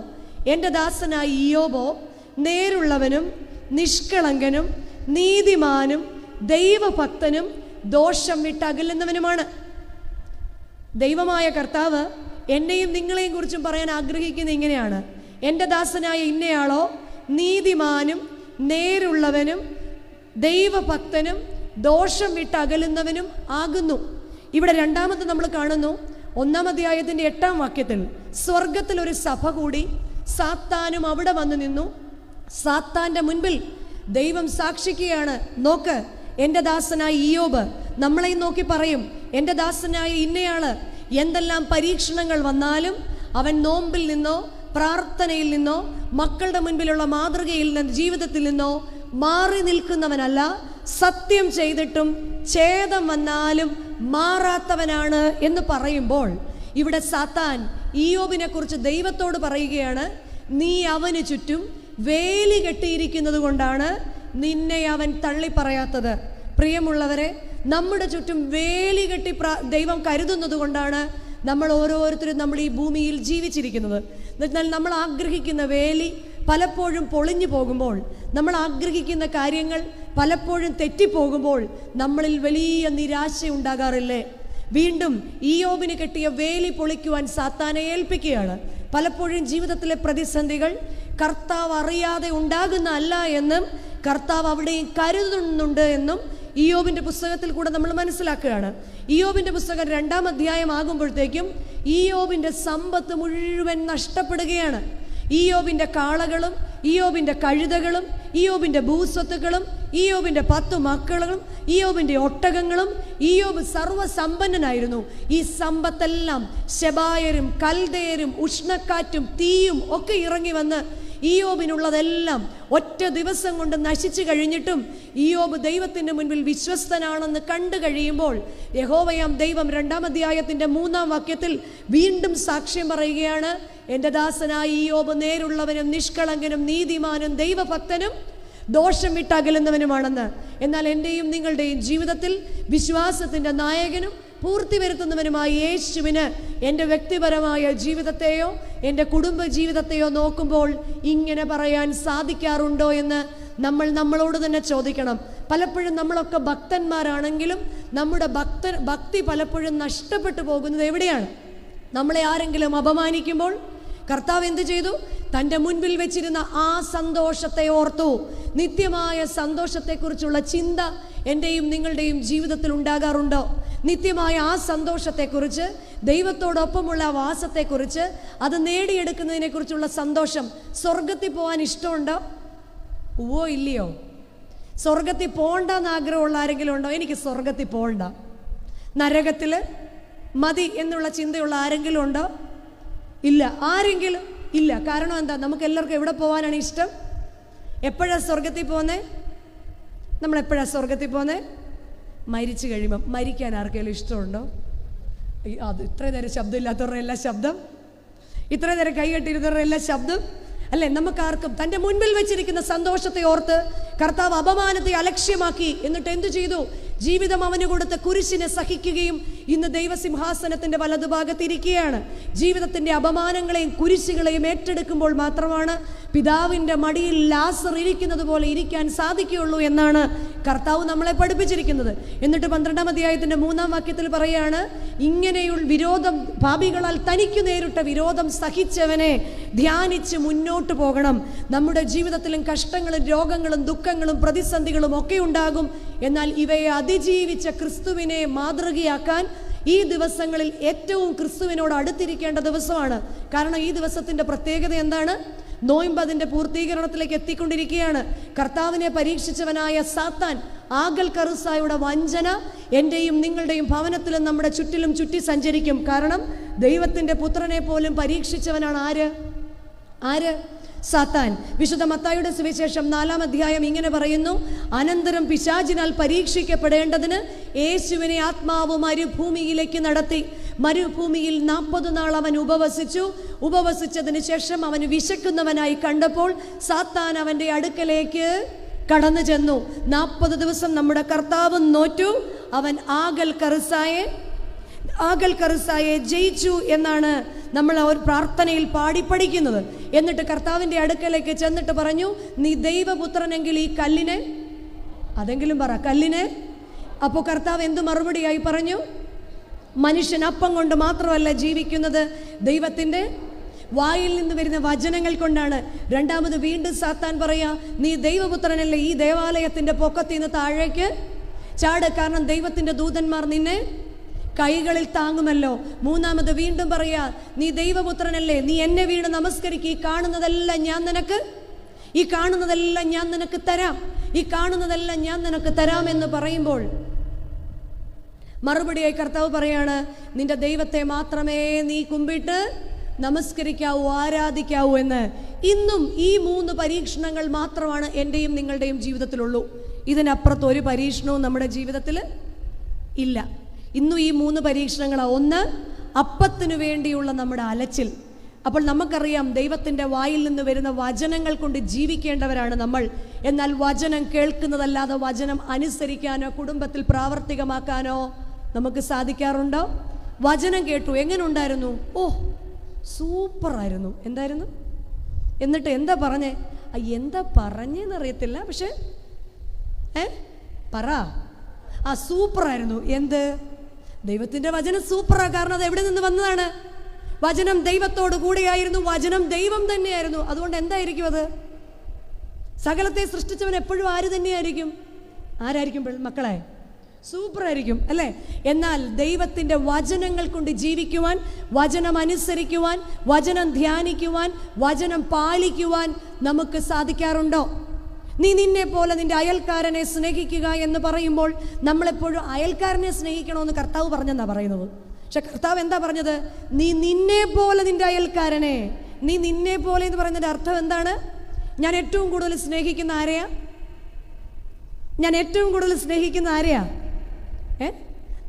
എൻ്റെ ദാസനായ ഇയ്യോബോ നേരുള്ളവനും നിഷ്കളങ്കനും നീതിമാനും ദൈവഭക്തനും ദോഷം വിട്ടകലുന്നവനുമാണ്. ദൈവമായ കർത്താവ് എന്നെയും നിങ്ങളെയും കുറിച്ചും പറയാൻ ആഗ്രഹിക്കുന്നത് ഇങ്ങനെയാണ്: എൻ്റെ ദാസനായ ഇന്നയാളോ നീതിമാനും നേരുള്ളവനും ദൈവഭക്തനും ദോഷം വിട്ടകലുന്നവനും ആകുന്നു. ഇവിടെ രണ്ടാമത് നമ്മൾ കാണുന്നു 1-ാം അധ്യായത്തിൻ്റെ 8-ാം വാക്യത്തിൽ സ്വർഗത്തിൽ ഒരു സഭ കൂടി, സാത്താനും അവിടെ വന്നു നിന്നു. സാത്താൻ്റെ മുൻപിൽ ദൈവം സാക്ഷിക്കുകയാണ്, നോക്ക് എൻ്റെ ദാസനായ ഇയ്യോബ് നമ്മളെയും നോക്കി പറയും, എൻ്റെ ദാസനായ ഇന്നയാള് എന്തെല്ലാം പരീക്ഷണങ്ങൾ വന്നാലും അവൻ നോമ്പിൽ നിന്നോ പ്രാർത്ഥനയിൽ നിന്നോ മക്കളുടെ മുൻപിലുള്ള മാതൃകയിൽ നിന്ന് ജീവിതത്തിൽ നിന്നോ മാറി നിൽക്കുന്നവനല്ല, സത്യം ചെയ്തിട്ടും ഛേദം വന്നാലും മാറാത്തവനാണ് എന്ന് പറയുമ്പോൾ ഇവിടെ സാത്താൻ ഇയ്യോബിനെ കുറിച്ച് ദൈവത്തോട് പറയുകയാണ്, നീ അവന് ചുറ്റും വേലി കെട്ടിയിരിക്കുന്നത് കൊണ്ടാണ് നിന്നെ അവൻ തള്ളിപ്പറയാത്തത്. പ്രിയമുള്ളവരെ, നമ്മുടെ ചുറ്റും വേലി കെട്ടി ദൈവം കരുതുന്നത് കൊണ്ടാണ് നമ്മൾ ഓരോരുത്തരും നമ്മൾ ഈ ഭൂമിയിൽ ജീവിച്ചിരിക്കുന്നത്. എന്നാൽ നമ്മൾ ആഗ്രഹിക്കുന്ന വേലി പലപ്പോഴും പൊളിഞ്ഞു പോകുമ്പോൾ, നമ്മൾ ആഗ്രഹിക്കുന്ന കാര്യങ്ങൾ പലപ്പോഴും തെറ്റിപ്പോകുമ്പോൾ നമ്മളിൽ വലിയ നിരാശ ഉണ്ടാകാറില്ലേ? വീണ്ടും ഇയ്യോബിന് കെട്ടിയ വേലി പൊളിക്കുവാൻ സാത്താനെ ഏൽപ്പിക്കുകയാണ്. പലപ്പോഴും ജീവിതത്തിലെ പ്രതിസന്ധികൾ കർത്താവ് അറിയാതെ ഉണ്ടാകുന്ന അല്ല എന്നും കർത്താവ് അവിടെയും കരുതുന്നുണ്ട് എന്നും ഇയ്യോബിൻ്റെ പുസ്തകത്തിൽ കൂടെ നമ്മൾ മനസ്സിലാക്കുകയാണ്. ഇയ്യോബിൻ്റെ പുസ്തകം 2-ാം അധ്യായം ആകുമ്പോഴത്തേക്കും ഇയ്യോബിൻ്റെ സമ്പത്ത് മുഴുവൻ നഷ്ടപ്പെടുകയാണ്. ഇയ്യോബിൻ്റെ കാളകളും ഇയ്യോബിൻ്റെ കഴുതകളും ഇയ്യോബിൻ്റെ ഭൂസ്വത്തുക്കളും ഇയ്യോബിൻ്റെ 10 മക്കളും ഇയ്യോബിൻ്റെ ഒട്ടകങ്ങളും. ഇയ്യോബ് സർവ്വസമ്പന്നനായിരുന്നു. ഈ സമ്പത്തെല്ലാം ശെബായരും കൽദയരും ഉഷ്ണക്കാറ്റും തീയും ഒക്കെ ഇറങ്ങി വന്ന് ഇയ്യോബിനുള്ളതെല്ലാം ഒറ്റ ദിവസം കൊണ്ട് നശിച്ചു കഴിഞ്ഞിട്ടും ഇയ്യോബ് ദൈവത്തിൻ്റെ മുൻപിൽ വിശ്വസ്തനാണെന്ന് കണ്ടു കഴിയുമ്പോൾ യഹോവയാം ദൈവം 2-ാം അധ്യായത്തിൻ്റെ 3-ാം വാക്യത്തിൽ വീണ്ടും സാക്ഷ്യം പറയുകയാണ്, എൻ്റെ ദാസനായ ഇയ്യോബ് നേരുള്ളവനും നിഷ്കളങ്കനും നീതിമാനും ദൈവഭക്തനും ദോഷം വിട്ടകലുന്നവനുമാണെന്ന്. എന്നാൽ എൻ്റെയും നിങ്ങളുടെയും ജീവിതത്തിൽ വിശ്വാസത്തിൻ്റെ നായകനും പൂർത്തി വരുത്തുന്നവനുമായ യേശുവിന് എൻ്റെ വ്യക്തിപരമായ ജീവിതത്തെയോ എൻ്റെ കുടുംബ ജീവിതത്തെയോ നോക്കുമ്പോൾ ഇങ്ങനെ പറയാൻ സാധിക്കാറുണ്ടോ എന്ന് നമ്മൾ നമ്മളോട് തന്നെ ചോദിക്കണം. പലപ്പോഴും നമ്മളൊക്കെ ഭക്തന്മാരാണെങ്കിലും നമ്മുടെ ഭക്തി പലപ്പോഴും നഷ്ടപ്പെട്ടു പോകുന്നത് എവിടെയാണ്? നമ്മളെ ആരെങ്കിലും അപമാനിക്കുമ്പോൾ കർത്താവ് എന്ത് ചെയ്തു? തൻ്റെ മുൻപിൽ വെച്ചിരുന്ന ആ സന്തോഷത്തെ ഓർത്തു. നിത്യമായ സന്തോഷത്തെക്കുറിച്ചുള്ള ചിന്ത എൻ്റെയും നിങ്ങളുടെയും ജീവിതത്തിൽ ഉണ്ടാകാറുണ്ടോ? നിത്യമായ ആ സന്തോഷത്തെക്കുറിച്ച്, ദൈവത്തോടൊപ്പമുള്ള വാസത്തെക്കുറിച്ച്, അത് നേടിയെടുക്കുന്നതിനെക്കുറിച്ചുള്ള സന്തോഷം. സ്വർഗത്തിൽ പോകാൻ ഇഷ്ടമുണ്ടോ? ഓ ഇല്ലയോ? സ്വർഗത്തിൽ പോകണ്ടെന്ന് ആഗ്രഹമുള്ള ആരെങ്കിലും ഉണ്ടോ? എനിക്ക് സ്വർഗത്തിൽ പോകണ്ട, നരകത്തിൽ മതി എന്നുള്ള ചിന്തയുള്ള ആരെങ്കിലും ഉണ്ടോ? ഇല്ല. ആരെങ്കിലും ഇല്ല. കാരണം എന്താ? നമുക്ക് എല്ലാവർക്കും എവിടെ പോകാനാണ് ഇഷ്ടം? എപ്പോഴാണ് സ്വർഗത്തിൽ പോകുന്നത്? നമ്മളെപ്പോഴാണ് സ്വർഗത്തിൽ പോകുന്നത്? മരിച്ചു കഴിയുമ്പം. മരിക്കാൻ ആർക്കെങ്കിലും ഇഷ്ടമുണ്ടോ? അത് ഇത്രയും നേരം ശബ്ദമില്ലാത്തവരുടെ എല്ലാ ശബ്ദം, ഇത്രയും നേരം കൈകെട്ടിരുന്നവരുടെ എല്ലാ ശബ്ദം അല്ലേ? നമുക്കാർക്കും തൻ്റെ മുൻപിൽ വെച്ചിരിക്കുന്ന സന്തോഷത്തെ ഓർത്ത് കർത്താവ് അപമാനത്തെ അലക്ഷ്യമാക്കി. എന്നിട്ട് എന്തു ചെയ്തു? ജീവിതം അവന് കൊടുത്ത കുരിശിനെ സഹിക്കുകയും ഇന്ന് ദൈവസിംഹാസനത്തിന്റെ വലതുഭാഗത്തിരിക്കുകയാണ്. ജീവിതത്തിന്റെ അപമാനങ്ങളെയും കുരിശുകളെയും ഏറ്റെടുക്കുമ്പോൾ മാത്രമാണ് പിതാവിന്റെ മടിയിൽ ലാസർ ഇരിക്കുന്നത് പോലെ ഇരിക്കാൻ സാധിക്കുകയുള്ളൂ എന്നാണ് കർത്താവ് നമ്മളെ പഠിപ്പിച്ചിരിക്കുന്നത്. എന്നിട്ട് 12-ാം അധ്യായത്തിന്റെ 3-ാം വാക്യത്തിൽ പറയാണ്, ഇങ്ങനെയുള്ള വിരോധം, പാപികളാൽ തനിക്ക് നേരിട്ട വിരോധം സഹിച്ചവനെ ധ്യാനിച്ച് മുന്നോട്ട് പോകണം. നമ്മുടെ ജീവിതത്തിലും കഷ്ടങ്ങളും രോഗങ്ങളും ദുഃഖങ്ങളും പ്രതിസന്ധികളും ഒക്കെ ഉണ്ടാകും. എന്നാൽ ഇവയെ അതിജീവിച്ച ക്രിസ്തുവിനെ മാതൃകയാക്കാൻ ഈ ദിവസങ്ങളിൽ ഏറ്റവും ക്രിസ്തുവിനോട് അടുത്തിരിക്കേണ്ട ദിവസമാണ്. കാരണം ഈ ദിവസത്തിന്റെ പ്രത്യേകത എന്താണ്? നോയമ്പ് അതിന്റെ പൂർത്തീകരണത്തിലേക്ക് എത്തിക്കൊണ്ടിരിക്കുകയാണ്. കർത്താവിനെ പരീക്ഷിച്ചവനായ സാത്താൻ ആഗൽ കറുസായുടെ വഞ്ചന എന്റെയും നിങ്ങളുടെയും ഭവനത്തിലും നമ്മുടെ ചുറ്റിലും ചുറ്റി സഞ്ചരിക്കും. കാരണം ദൈവത്തിന്റെ പുത്രനെ പോലും പരീക്ഷിച്ചവനാണ് ആര്? സാത്താൻ. വിശുദ്ധ മത്തായിയുടെ സുവിശേഷം 4-ാം അധ്യായം ഇങ്ങനെ പറയുന്നു, അനന്തരം പിശാചിനാൽ പരീക്ഷിക്കപ്പെടേണ്ടതിന് യേശുവിനെ ആത്മാവ് മരുഭൂമിയിലേക്ക് നടത്തി. മരുഭൂമിയിൽ 40 നാൾ അവൻ ഉപവസിച്ചതിന് ശേഷം അവന് വിശക്കുന്നവനായി കണ്ടപ്പോൾ സാത്താൻ അവന്റെ അടുക്കലേക്ക് കടന്നു ചെന്നു. 40 ദിവസം നമ്മുടെ കർത്താവ് നോറ്റു. അവൻ ആഗൽ കറുസായെ ജയിച്ചു എന്നാണ് നമ്മൾ ആ ഒരു പ്രാർത്ഥനയിൽ പാടി പഠിക്കുന്നത്. എന്നിട്ട് കർത്താവിന്റെ അടുക്കലേക്ക് ചെന്നിട്ട് പറഞ്ഞു, നീ ദൈവപുത്രനെങ്കിൽ ഈ കല്ലിനെ, അതെങ്കിലും പറ, കല്ലിനെ. അപ്പോൾ കർത്താവ് എന്തു മറുപടിയായി പറഞ്ഞു? മനുഷ്യൻ അപ്പം കൊണ്ട് മാത്രമല്ല ജീവിക്കുന്നത്, ദൈവത്തിന്റെ വായിൽ നിന്ന് വരുന്ന വചനങ്ങൾ കൊണ്ടാണ്. രണ്ടാമത് വീണ്ടും സാത്താൻ പറയാ, നീ ദൈവപുത്രനല്ലേ, ഈ ദേവാലയത്തിന്റെ പൊക്കത്തിൽ നിന്ന് താഴേക്ക് ചാട്, കാരണം ദൈവത്തിന്റെ ദൂതന്മാർ നിന്നെ കൈകളിൽ താങ്ങുമല്ലോ. മൂന്നാമത് വീണ്ടും പറയാ, നീ ദൈവപുത്രനല്ലേ, നീ എന്നെ വീണ് നമസ്കരിക്കുക, ഈ കാണുന്നതെല്ലാം ഞാൻ നിനക്ക് തരാം എന്ന് പറയുമ്പോൾ മറുപടിയായി കർത്താവ് പറയാണ്, നിന്റെ ദൈവത്തെ മാത്രമേ നീ കുമ്പിട്ട് നമസ്കരിക്കാവൂ, ആരാധിക്കാവൂ എന്ന്. ഇന്നും ഈ 3 പരീക്ഷണങ്ങൾ മാത്രമാണ് എൻ്റെയും നിങ്ങളുടെയും ജീവിതത്തിലുള്ളൂ. ഇതിനപ്പുറത്ത് ഒരു പരീക്ഷണവും നമ്മുടെ ജീവിതത്തിൽ ഇല്ല. ഇന്നും ഈ 3 പരീക്ഷണങ്ങളാണ്. ഒന്ന്, അപ്പത്തിനു വേണ്ടിയുള്ള നമ്മുടെ അലച്ചിൽ. അപ്പോൾ നമുക്കറിയാം ദൈവത്തിൻ്റെ വായിൽ നിന്ന് വരുന്ന വചനങ്ങൾ കൊണ്ട് ജീവിക്കേണ്ടവരാണ് നമ്മൾ. എന്നാൽ വചനം കേൾക്കുന്നതല്ലാതെ വചനം അനുസരിക്കാനോ കുടുംബത്തിൽ പ്രാവർത്തികമാക്കാനോ നമുക്ക് സാധിക്കാറുണ്ടോ? വചനം കേട്ടു, എങ്ങനെ ഉണ്ടായിരുന്നു? ഓ സൂപ്പറായിരുന്നു. എന്തായിരുന്നു? എന്നിട്ട് എന്താ പറഞ്ഞേ? എന്താ പറഞ്ഞെന്നറിയത്തില്ല, പക്ഷെ പറ. സൂപ്പറായിരുന്നു. എന്ത്? ദൈവത്തിൻ്റെ വചനം സൂപ്പറാ. കാരണം അത് എവിടെ നിന്ന് വന്നതാണ്? വചനം ദൈവത്തോട് കൂടെയായിരുന്നു, വചനം ദൈവം തന്നെയായിരുന്നു. അതുകൊണ്ട് എന്തായിരിക്കും അത്? സകലത്തെ സൃഷ്ടിച്ചവൻ എപ്പോഴും ആരായിരിക്കും മക്കളെ? സൂപ്പറായിരിക്കും അല്ലേ? എന്നാൽ ദൈവത്തിൻ്റെ വചനങ്ങൾ കൊണ്ട് ജീവിക്കുവാൻ, വചനം അനുസരിക്കുവാൻ, വചനം ധ്യാനിക്കുവാൻ, വചനം പാലിക്കുവാൻ നമുക്ക് സാധിക്കാറുണ്ടോ? നീ നിന്നെ പോലെ നിന്റെ അയൽക്കാരനെ സ്നേഹിക്കുക എന്ന് പറയുമ്പോൾ നമ്മളെപ്പോഴും അയൽക്കാരനെ സ്നേഹിക്കണമെന്ന് കർത്താവ് പറഞ്ഞെന്നാ പറയുന്നത്. പക്ഷെ കർത്താവ് എന്താ പറഞ്ഞത്? നീ നിന്നെ പോലെ നിന്റെ അയൽക്കാരനെ. നീ നിന്നെ പോലെ എന്ന് പറയുന്നതിൻ്റെ അർത്ഥം എന്താണ്? ഞാൻ ഏറ്റവും കൂടുതൽ സ്നേഹിക്കുന്ന ആരെയാ?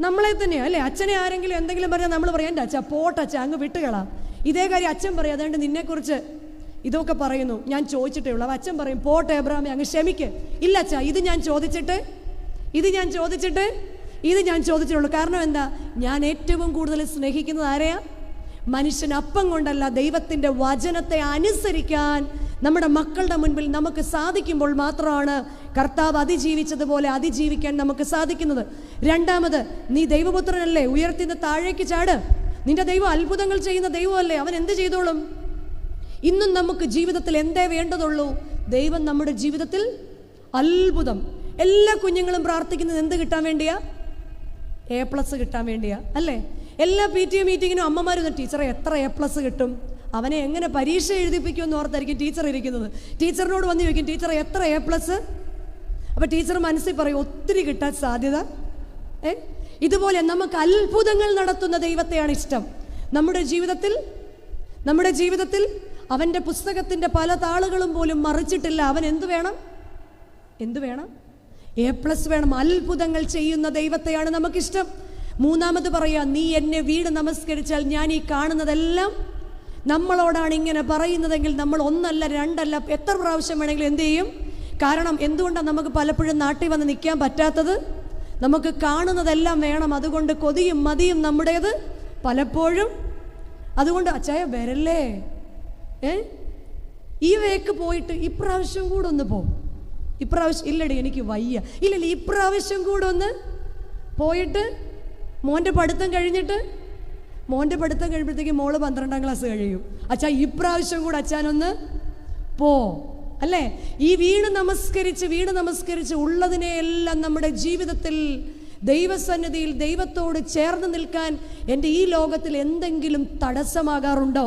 നമ്മളെ തന്നെയാ അല്ലേ? അച്ഛനെ ആരെങ്കിലും എന്തെങ്കിലും പറഞ്ഞാൽ നമ്മൾ പറയാം, എൻ്റെ അച്ഛ പോട്ടച്ഛ അങ്ങ് വിട്ടുകളാം. ഇതേ കാര്യം അച്ഛൻ പറയും, അതുകൊണ്ട് നിന്നെക്കുറിച്ച് ഇതൊക്കെ പറയുന്നു, ഞാൻ ചോദിച്ചിട്ടേ ഉള്ളൂ. അച്ഛൻ പറയും, പോട്ടെ എബ്രാമേ അങ്ങ് ക്ഷമിക്ക്. ഇല്ല അച്ഛാ, ഇത് ഞാൻ ചോദിച്ചിട്ടുള്ളൂ. കാരണം എന്താ? ഞാൻ ഏറ്റവും കൂടുതൽ സ്നേഹിക്കുന്നത് ആരെയാ? മനുഷ്യൻ അപ്പം കൊണ്ടല്ല, ദൈവത്തിൻ്റെ വചനത്തെ അനുസരിക്കാൻ നമ്മുടെ മക്കളുടെ മുൻപിൽ നമുക്ക് സാധിക്കുമ്പോൾ മാത്രമാണ് കർത്താവ് അതിജീവിച്ചതുപോലെ അതിജീവിക്കാൻ നമുക്ക് സാധിക്കുന്നത്. രണ്ടാമത്, നീ ദൈവപുത്രനല്ലേ, ഉയർത്തിന്ന് താഴേക്ക് ചാട്. നിന്റെ ദൈവം അത്ഭുതങ്ങൾ ചെയ്യുന്ന ദൈവമല്ലേ, അവൻ എന്ത് ചെയ്തോളും? ഇന്നും നമുക്ക് ജീവിതത്തിൽ എന്തേ വേണ്ടതുള്ളൂ? ദൈവം നമ്മുടെ ജീവിതത്തിൽ അത്ഭുതം. എല്ലാ കുഞ്ഞുങ്ങളും പ്രാർത്ഥിക്കുന്നത് എന്ത് കിട്ടാൻ വേണ്ടിയാ? A+ കിട്ടാൻ വേണ്ടിയാ അല്ലേ? എല്ലാ PTA മീറ്റിങ്ങിനും അമ്മമാരും ടീച്ചറെ എത്ര A+ കിട്ടും, അവനെ എങ്ങനെ പരീക്ഷ എഴുതിപ്പിക്കുമെന്ന് ഓർത്തായിരിക്കും ടീച്ചർ ഇരിക്കുന്നത്. ടീച്ചറിനോട് വന്ന് ചോദിക്കും, ടീച്ചർ എത്ര A+? അപ്പോൾ ടീച്ചർ മനസ്സിൽ പറയും, ഒത്തിരി കിട്ടാൻ സാധ്യത. ഇതുപോലെ നമുക്ക് അത്ഭുതങ്ങൾ നടത്തുന്ന ദൈവത്തെയാണ് ഇഷ്ടം. നമ്മുടെ ജീവിതത്തിൽ അവൻ്റെ പുസ്തകത്തിൻ്റെ പല താളുകളും പോലും മറിച്ചിട്ടില്ല. അവൻ എന്ത് വേണം? A+ വേണം. അത്ഭുതങ്ങൾ ചെയ്യുന്ന ദൈവത്തെയാണ് നമുക്കിഷ്ടം. മൂന്നാമത് പറയാ, നീ എന്നെ വീട് നമസ്കരിച്ചാൽ ഞാൻ ഈ കാണുന്നതെല്ലാം. നമ്മളോടാണ് ഇങ്ങനെ പറയുന്നതെങ്കിൽ നമ്മൾ 1 അല്ല 2 അല്ല എത്ര പ്രാവശ്യം വേണമെങ്കിലും എന്ത് ചെയ്യും? കാരണം എന്തുകൊണ്ടാണ് നമുക്ക് പലപ്പോഴും നാട്ടിൽ വന്ന് നിൽക്കാൻ പറ്റാത്തത്? നമുക്ക് കാണുന്നതെല്ലാം വേണം. അതുകൊണ്ട് കൊതിയും മതിയും നമ്മുടേത് പലപ്പോഴും. അതുകൊണ്ട് അച്ചായ വരല്ലേ, ഈ വേക്ക് പോയിട്ട് ഇപ്രാവശ്യം കൂടെ ഒന്ന് പോകും. ഇപ്രാവശ്യം ഇല്ലടി എനിക്ക് വയ്യ, ഇല്ലല്ല ഇപ്രാവശ്യം കൂടെ ഒന്ന് പോയിട്ട് മോൻ്റെ പഠിത്തം കഴിയുമ്പോഴത്തേക്ക് മോള് 12ാം ക്ലാസ് കഴിയും. അച്ഛാ ഇപ്രാവശ്യം കൂടെ അച്ഛനൊന്ന് പോ, അല്ലേ? ഈ വീണ് നമസ്കരിച്ച് ഉള്ളതിനെയെല്ലാം നമ്മുടെ ജീവിതത്തിൽ ദൈവസന്നിധിയിൽ ദൈവത്തോട് ചേർന്ന് നിൽക്കാൻ എൻ്റെ ഈ ലോകത്തിൽ എന്തെങ്കിലും തടസ്സമാകാറുണ്ടോ?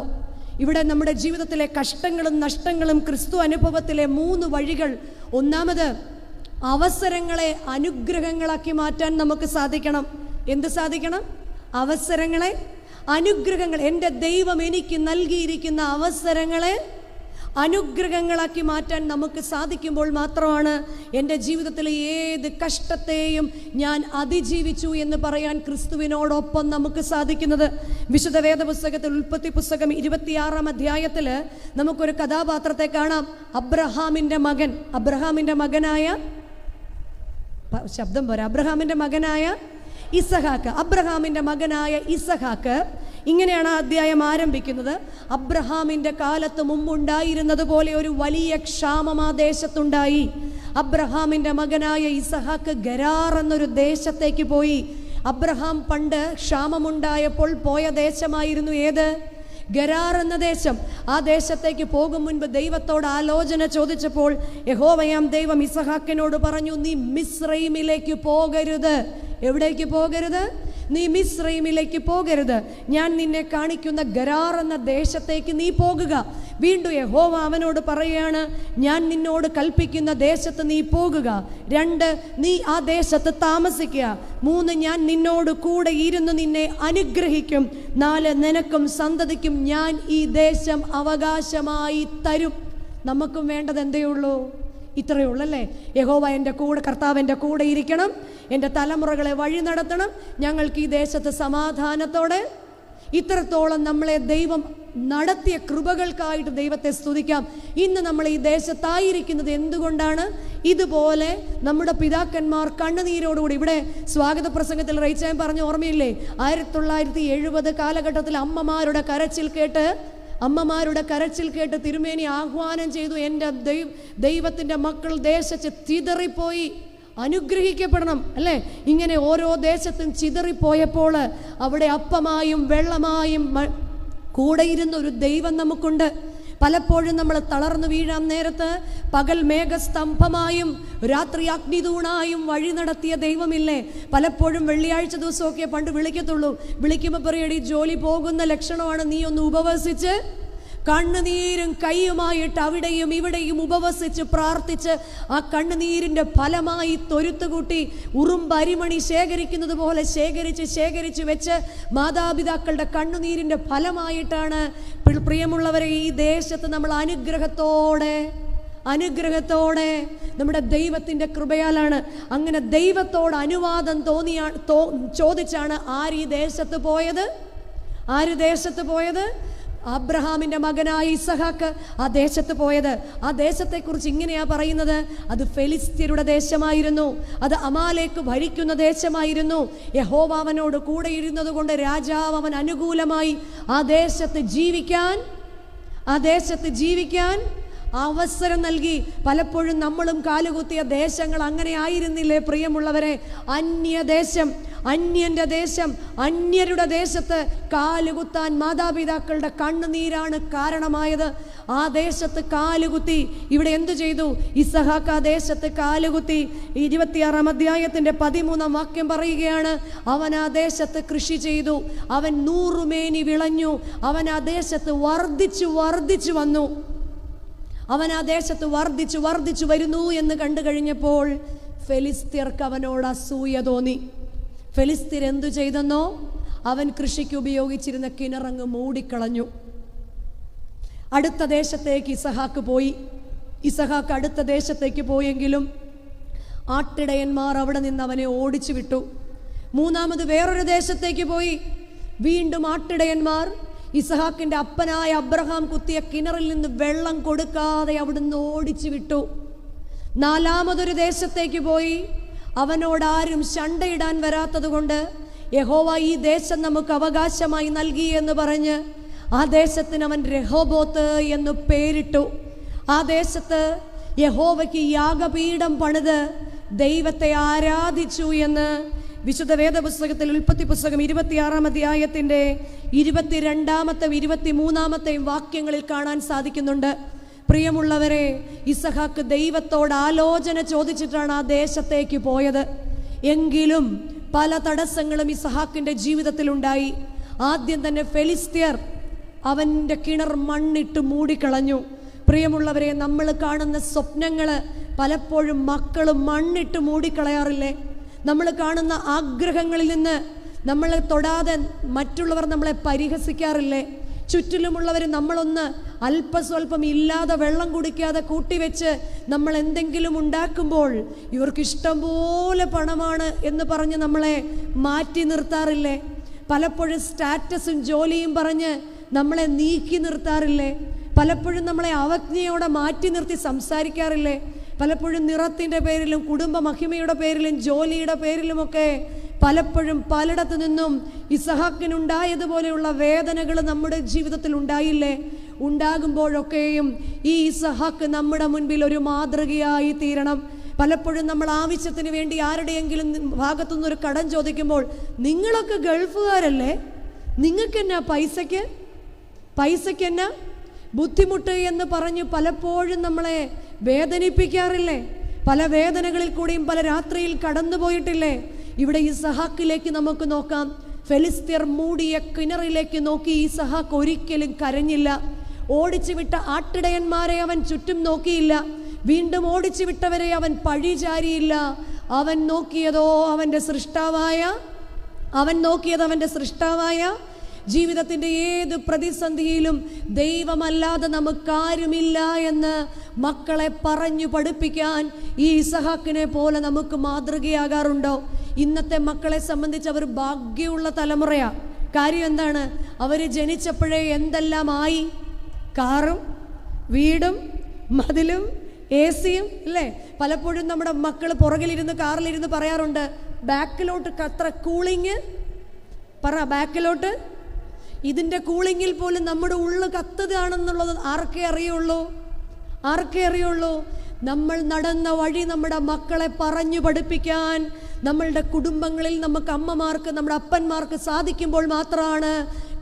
ഇവിടെ നമ്മുടെ ജീവിതത്തിലെ കഷ്ടങ്ങളും നഷ്ടങ്ങളും ക്രിസ്തു അനുഭവത്തിലെ 3 വഴികൾ. ഒന്നാമത്, അവസരങ്ങളെ അനുഗ്രഹങ്ങളാക്കി മാറ്റാൻ നമുക്ക് സാധിക്കണം. എന്ത് സാധിക്കണം? അവസരങ്ങളെ അനുഗ്രഹങ്ങൾ. എൻ്റെ ദൈവം എനിക്ക് നൽകിയിരിക്കുന്ന അവസരങ്ങളെ അനുഗ്രഹങ്ങളാക്കി മാറ്റാൻ നമുക്ക് സാധിക്കുമ്പോൾ മാത്രമാണ് എൻ്റെ ജീവിതത്തിലെ ഏത് കഷ്ടത്തെയും ഞാൻ അതിജീവിച്ചു എന്ന് പറയാൻ ക്രിസ്തുവിനോടൊപ്പം നമുക്ക് സാധിക്കുന്നത്. വിശുദ്ധ വേദപുസ്തകത്തിൽ ഉൽപ്പത്തി പുസ്തകം 26-ാം അധ്യായത്തിൽ നമുക്കൊരു കഥാപാത്രത്തെ കാണാം. അബ്രഹാമിൻ്റെ മകനായ അബ്രഹാമിൻ്റെ മകനായ ഇസഹാക്ക്. ഇങ്ങനെയാണ് ആ അധ്യായം ആരംഭിക്കുന്നത്. അബ്രഹാമിൻ്റെ കാലത്ത് മുമ്പുണ്ടായിരുന്നത് പോലെ ഒരു വലിയ ക്ഷാമം ആ ദേശത്തുണ്ടായി. അബ്രഹാമിൻ്റെ മകനായ ഇസഹാക്ക് ഗരാർ എന്നൊരു ദേശത്തേക്ക് പോയി. അബ്രഹാം പണ്ട് ക്ഷാമമുണ്ടായപ്പോൾ പോയ ദേശമായിരുന്നു ഏത്? ഗരാർ എന്ന ദേശം. ആ ദേശത്തേക്ക് പോകും മുൻപ് ദൈവത്തോട് ആലോചന ചോദിച്ചപ്പോൾ യഹോവയാം ദൈവം ഇസഹാക്കിനോട് പറഞ്ഞു, നീ മിസ്രൈമിലേക്ക് പോകരുത്. എവിടേക്ക് പോകരുത്? നീ മിസ്രൈമിലേക്ക് പോകരുത്. ഞാൻ നിന്നെ കാണിക്കുന്ന ഗരാർ എന്ന ദേശത്തേക്ക് നീ പോകുക. വീണ്ടും യഹോവ അവനോട് പറയുകയാണ്, ഞാൻ നിന്നോട് കൽപ്പിക്കുന്ന ദേശത്ത് നീ പോകുക. 2, നീ ആ ദേശത്ത് താമസിക്കുക. 3, ഞാൻ നിന്നോട് കൂടെ ഇരുന്ന് നിന്നെ അനുഗ്രഹിക്കും. 4, നിനക്കും സന്തതിക്കും ഞാൻ ഈ ദേശം അവകാശമായി തരും. നമുക്കും വേണ്ടത് എന്തേ ഉള്ളൂ? ഇത്രയേ ഉള്ളല്ലേ? യഹോവ എൻ്റെ കൂടെ, കർത്താവ് എൻ്റെ കൂടെ ഇരിക്കണം, എൻ്റെ തലമുറകളെ വഴി നടത്തണം, ഞങ്ങൾക്ക് ഈ ദേശത്ത് സമാധാനത്തോടെ. ഇത്രത്തോളം നമ്മളെ ദൈവം നടത്തിയ കൃപകൾക്കായിട്ട് ദൈവത്തെ സ്തുതിക്കാം. ഇന്ന് നമ്മൾ ഈ ദേശത്തായിരിക്കുന്നത് എന്തുകൊണ്ടാണ്? ഇതുപോലെ നമ്മുടെ പിതാക്കന്മാർ കണ്ണുനീരോടുകൂടി, ഇവിടെ സ്വാഗത പ്രസംഗത്തിൽ റൈച്ചാൻ പറഞ്ഞ ഓർമ്മയില്ലേ, 1970 കാലഘട്ടത്തിൽ അമ്മമാരുടെ കരച്ചിൽ കേട്ട് തിരുമേനി ആഹ്വാനം ചെയ്തു, എൻ്റെ ദൈവത്തിൻ്റെ മക്കൾ ദേശത്ത് ചിതറിപ്പോയി, അനുഗ്രഹിക്കപ്പെടണം, അല്ലേ? ഇങ്ങനെ ഓരോ ദേശത്തും ചിതറിപ്പോയപ്പോൾ അവിടെ അപ്പമായും വെള്ളമായും കൂടെ ഇരുന്ന ഒരു ദൈവം നമുക്കുണ്ട്. പലപ്പോഴും നമ്മൾ തളർന്നു വീഴാൻ നേരത്ത് പകൽ മേഘസ്തംഭമായും രാത്രി അഗ്നിതൂണായും വഴി നടത്തിയ ദൈവമില്ലേ? പലപ്പോഴും വെള്ളിയാഴ്ച ദിവസമൊക്കെ പണ്ട് വിളിക്കുമ്പോൾ പറയടി ജോലി പോകുന്ന ലക്ഷണമാണ്, നീ ഒന്ന് ഉപവസിച്ച് കണ്ണുനീരും കൈയുമായിട്ട് അവിടെയും ഇവിടെയും ഉപവസിച്ച് പ്രാർത്ഥിച്ച് ആ കണ്ണുനീരിൻ്റെ ഫലമായി തൊരുത്തുകൂട്ടി ഉറുമ്പരിമണി ശേഖരിക്കുന്നത് പോലെ ശേഖരിച്ച് വെച്ച് മാതാപിതാക്കളുടെ കണ്ണുനീരിൻ്റെ ഫലമായിട്ടാണ് പ്രിയമുള്ളവരെ ഈ ദേശത്ത് നമ്മൾ അനുഗ്രഹത്തോടെ നമ്മുടെ ദൈവത്തിൻ്റെ കൃപയാലാണ്. അങ്ങനെ ദൈവത്തോട് അനുവാദം ചോദിച്ചാണ് ആര് ദേശത്ത് പോയത്? അബ്രഹാമിൻ്റെ മകനായ ഇസഹാക്ക് ആ ദേശത്ത് പോയത്. ആ ദേശത്തെക്കുറിച്ച് ഇങ്ങനെയാ പറയുന്നത്, അത് ഫെലിസ്ത്യരുടെ ദേശമായിരുന്നു, അത് അമാലേക്ക് ഭരിക്കുന്ന ദേശമായിരുന്നു. യഹോവ അവനോട് കൂടെ ഇരുന്നത് കൊണ്ട് രാജാവ് അവൻ അനുകൂലമായി ആ ദേശത്ത് ജീവിക്കാൻ അവസരം നൽകി. പലപ്പോഴും നമ്മളും കാലുകുത്തിയ ദേശങ്ങൾ അങ്ങനെ ആയിരുന്നില്ലേ പ്രിയമുള്ളവരെ? അന്യൻ്റെ ദേശം, അന്യരുടെ ദേശത്ത് കാലുകുത്താൻ മാതാപിതാക്കളുടെ കണ്ണുനീരാണ് കാരണമായത്. ആ ദേശത്ത് കാലുകുത്തി. ഇവിടെ എന്തു ചെയ്തു? ഇസഹാക്ക് ആ ദേശത്ത് കാലുകുത്തി. 26-ാം അധ്യായത്തിൻ്റെ 13-ാം വാക്യം പറയുകയാണ്, അവൻ ആ ദേശത്ത് കൃഷി ചെയ്തു, അവൻ 100 മേനി വിളഞ്ഞു, അവൻ ആ ദേശത്ത് വർദ്ധിച്ചു വന്നു. അവൻ ആ ദേശത്ത് വർദ്ധിച്ചു വരുന്നു എന്ന് കണ്ടു കഴിഞ്ഞപ്പോൾ ഫെലിസ്ത്യർക്ക് അവനോട് അസൂയ തോന്നി. ഫെലിസ്ത്യർ എന്തു ചെയ്തെന്നോ? അവൻ കൃഷിക്ക് ഉപയോഗിച്ചിരുന്ന കിണറങ്ങ് മൂടിക്കളഞ്ഞു. അടുത്ത ദേശത്തേക്ക് ഇസഹാക്ക് അടുത്ത ദേശത്തേക്ക് പോയെങ്കിലും ആട്ടിടയന്മാർ അവിടെ നിന്ന് അവനെ ഓടിച്ചു വിട്ടു. 3ാമത് വേറൊരു ദേശത്തേക്ക് പോയി. വീണ്ടും ആട്ടിടയന്മാർ ഇസഹാക്കിൻ്റെ അപ്പനായ അബ്രഹാം കുത്തിയ കിണറിൽ നിന്ന് വെള്ളം കൊടുക്കാതെ അവിടുന്ന് ഓടിച്ചു വിട്ടു. 4ാമതൊരു ദേശത്തേക്ക് പോയി. അവനോടാരും ശണ്ടയിടാൻ വരാത്തത് കൊണ്ട് യഹോവ ഈ ദേശം നമുക്ക് അവകാശമായി നൽകി എന്ന് പറഞ്ഞ് ആ ദേശത്തിന് അവൻ രഹോബോത്ത് എന്ന് പേരിട്ടു. ആ ദേശത്ത് യഹോവയ്ക്ക് യാഗപീഠം പണിത് ദൈവത്തെ ആരാധിച്ചു എന്ന് വിശുദ്ധ വേദപുസ്തകത്തിൽ ഉൽപ്പത്തി പുസ്തകം 26-ാം അധ്യായത്തിൻ്റെ 22-ാമത്തെയും 23-ാമത്തെയും വാക്യങ്ങളിൽ കാണാൻ സാധിക്കുന്നുണ്ട്. പ്രിയമുള്ളവരെ, ഇസഹാക്ക് ദൈവത്തോട് ആലോചന ചോദിച്ചിട്ടാണ് ആ ദേശത്തേക്ക് പോയത്. എങ്കിലും പല തടസ്സങ്ങളും ഇസഹാക്കിൻ്റെ ജീവിതത്തിലുണ്ടായി. ആദ്യം തന്നെ ഫെലിസ്ത്യർ അവൻ്റെ കിണർ മണ്ണിട്ട് മൂടിക്കളഞ്ഞു. പ്രിയമുള്ളവരെ, നമ്മൾ കാണുന്ന സ്വപ്നങ്ങൾ പലപ്പോഴും മക്കൾ മണ്ണിട്ട് മൂടിക്കളയാറില്ലേ? നമ്മൾ കാണുന്ന ആഗ്രഹങ്ങളിൽ നിന്ന് നമ്മളെ തൊടാതെ മറ്റുള്ളവർ നമ്മളെ പരിഹസിക്കാറില്ലേ? ചുറ്റിലുമുള്ളവർ നമ്മളൊന്ന് അല്പസ്വല്പം ഇല്ലാതെ വെള്ളം കുടിക്കാതെ കൂട്ടിവെച്ച് നമ്മൾ എന്തെങ്കിലും ഉണ്ടാക്കുമ്പോൾ ഇവർക്ക് ഇഷ്ടം പോലെ പണമാണ് എന്ന് പറഞ്ഞ് നമ്മളെ മാറ്റി നിർത്താറില്ലേ? പലപ്പോഴും സ്റ്റാറ്റസും ജോലിയും പറഞ്ഞ് നമ്മളെ നീക്കി നിർത്താറില്ലേ? പലപ്പോഴും നമ്മളെ അവജ്ഞയോടെ മാറ്റി നിർത്തി സംസാരിക്കാറില്ലേ? പലപ്പോഴും നിറത്തിൻ്റെ പേരിലും കുടുംബ മഹിമയുടെ പേരിലും ജോലിയുടെ പേരിലുമൊക്കെ പലപ്പോഴും പലയിടത്തു നിന്നും ഇസഹാക്കിനുണ്ടായതുപോലെയുള്ള വേദനകൾ നമ്മുടെ ജീവിതത്തിൽ ഉണ്ടായില്ലേ? ഉണ്ടാകുമ്പോഴൊക്കെയും ഈ ഇസഹാക്ക് നമ്മുടെ മുൻപിൽ ഒരു മാതൃകയായി തീരണം. പലപ്പോഴും നമ്മൾ ആവശ്യത്തിന് വേണ്ടി ആരുടെയെങ്കിലും ഭാഗത്തുനിന്നൊരു കടം ചോദിക്കുമ്പോൾ, നിങ്ങളൊക്കെ ഗൾഫുകാരല്ലേ, നിങ്ങൾക്കെന്നാ പൈസയ്ക്ക് എന്നാ ബുദ്ധിമുട്ട് എന്ന് പറഞ്ഞ് പലപ്പോഴും നമ്മളെ വേദനിപ്പിക്കാറില്ലേ? പല വേദനകളിൽ കൂടിയും പല രാത്രിയിൽ കടന്നു പോയിട്ടില്ലേ? ഇവിടെ ഇസഹാക്കിലേക്ക് നമുക്ക് നോക്കാം. ഫെലിസ്ത്യർ മൂടിയ കിണറിലേക്ക് നോക്കി ഇസഹാക്ക് ഒരിക്കലും കരഞ്ഞില്ല. ഓടിച്ചു വിട്ട ആട്ടിടയന്മാരെ അവൻ ചുറ്റും നോക്കിയില്ല. വീണ്ടും ഓടിച്ചു വിട്ടവരെ അവൻ പഴിചാരിയില്ല. അവൻ നോക്കിയത് അവൻ്റെ സൃഷ്ടാവായ ജീവിതത്തിൻ്റെ ഏത് പ്രതിസന്ധിയിലും ദൈവമല്ലാതെ നമുക്കാരുമില്ല എന്ന് മക്കളെ പറഞ്ഞു പഠിപ്പിക്കാൻ ഈ ഇസഹാക്കിനെ പോലെ നമുക്ക് മാതൃകയാകാറുണ്ടോ? ഇന്നത്തെ മക്കളെ സംബന്ധിച്ച് അവർ ഭാഗ്യമുള്ള തലമുറയാണ്. കാര്യം എന്താണ്? അവർ ജനിച്ചപ്പോഴേ എന്തെല്ലാം ആയി? കാറും വീടും മതിലും AC-യും അല്ലേ? പലപ്പോഴും നമ്മുടെ മക്കൾ പുറകിലിരുന്ന് കാറിലിരുന്ന് പറയാറുണ്ട്, ബാക്കിലോട്ട് അത്ര കൂളിങ് ബാക്കിലോട്ട് ഇതിൻ്റെ കൂളിങ്ങിൽ പോലും നമ്മുടെ ഉള്ളു കത്തുകയാണെന്നുള്ളത് ആർക്കേ അറിയുള്ളൂ? നമ്മൾ നടന്ന വഴി നമ്മുടെ മക്കളെ പറഞ്ഞു പഠിപ്പിക്കാൻ നമ്മളുടെ കുടുംബങ്ങളിൽ നമുക്ക് അമ്മമാർക്ക്, നമ്മുടെ അപ്പന്മാർക്ക് സാധിക്കുമ്പോൾ മാത്രമാണ്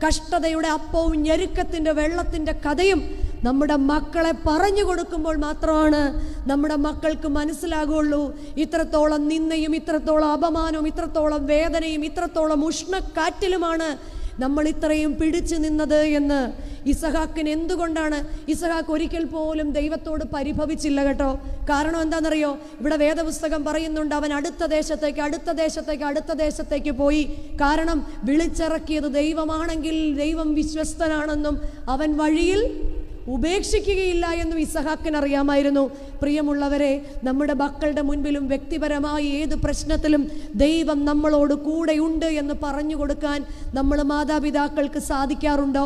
കഷ്ടതയുടെ അപ്പവും ഞെരുക്കത്തിൻ്റെ വെള്ളത്തിൻ്റെ കഥയും നമ്മുടെ മക്കളെ പറഞ്ഞു കൊടുക്കുമ്പോൾ മാത്രമാണ് നമ്മുടെ മക്കൾക്ക് മനസ്സിലാകുള്ളൂ. ഇത്രത്തോളം നിന്ദയും ഇത്രത്തോളം അപമാനവും ഇത്രത്തോളം വേദനയും ഇത്രത്തോളം ഉഷ്ണക്കാറ്റിലുമാണ് നമ്മൾ ഇത്രയും പിടിച്ചു നിന്നത് എന്ന്. ഇസഹാക്കിന് എന്തുകൊണ്ടാണ്? ഇസഹാക്ക് ഒരിക്കൽ പോലും ദൈവത്തോട് പരിഭവിച്ചില്ല കേട്ടോ. കാരണം എന്താണെന്നറിയോ? ഇവിടെ വേദപുസ്തകം പറയുന്നുണ്ട്, അവൻ അടുത്ത ദേശത്തേക്ക് പോയി. കാരണം വിളിച്ചിറക്കിയത് ദൈവമാണെങ്കിൽ ദൈവം വിശ്വസ്തനാണെന്നും അവൻ വഴിയിൽ ഉപേക്ഷിക്കുകയില്ല എന്നും ഇസഹാക്കിന് അറിയാമായിരുന്നു. പ്രിയമുള്ളവരെ, നമ്മുടെ മക്കളുടെ മുൻപിലും വ്യക്തിപരമായി ഏത് പ്രശ്നത്തിലും ദൈവം നമ്മളോട് കൂടെയുണ്ട് എന്ന് പറഞ്ഞു കൊടുക്കാൻ നമ്മൾ മാതാപിതാക്കൾക്ക് സാധിക്കാറുണ്ടോ?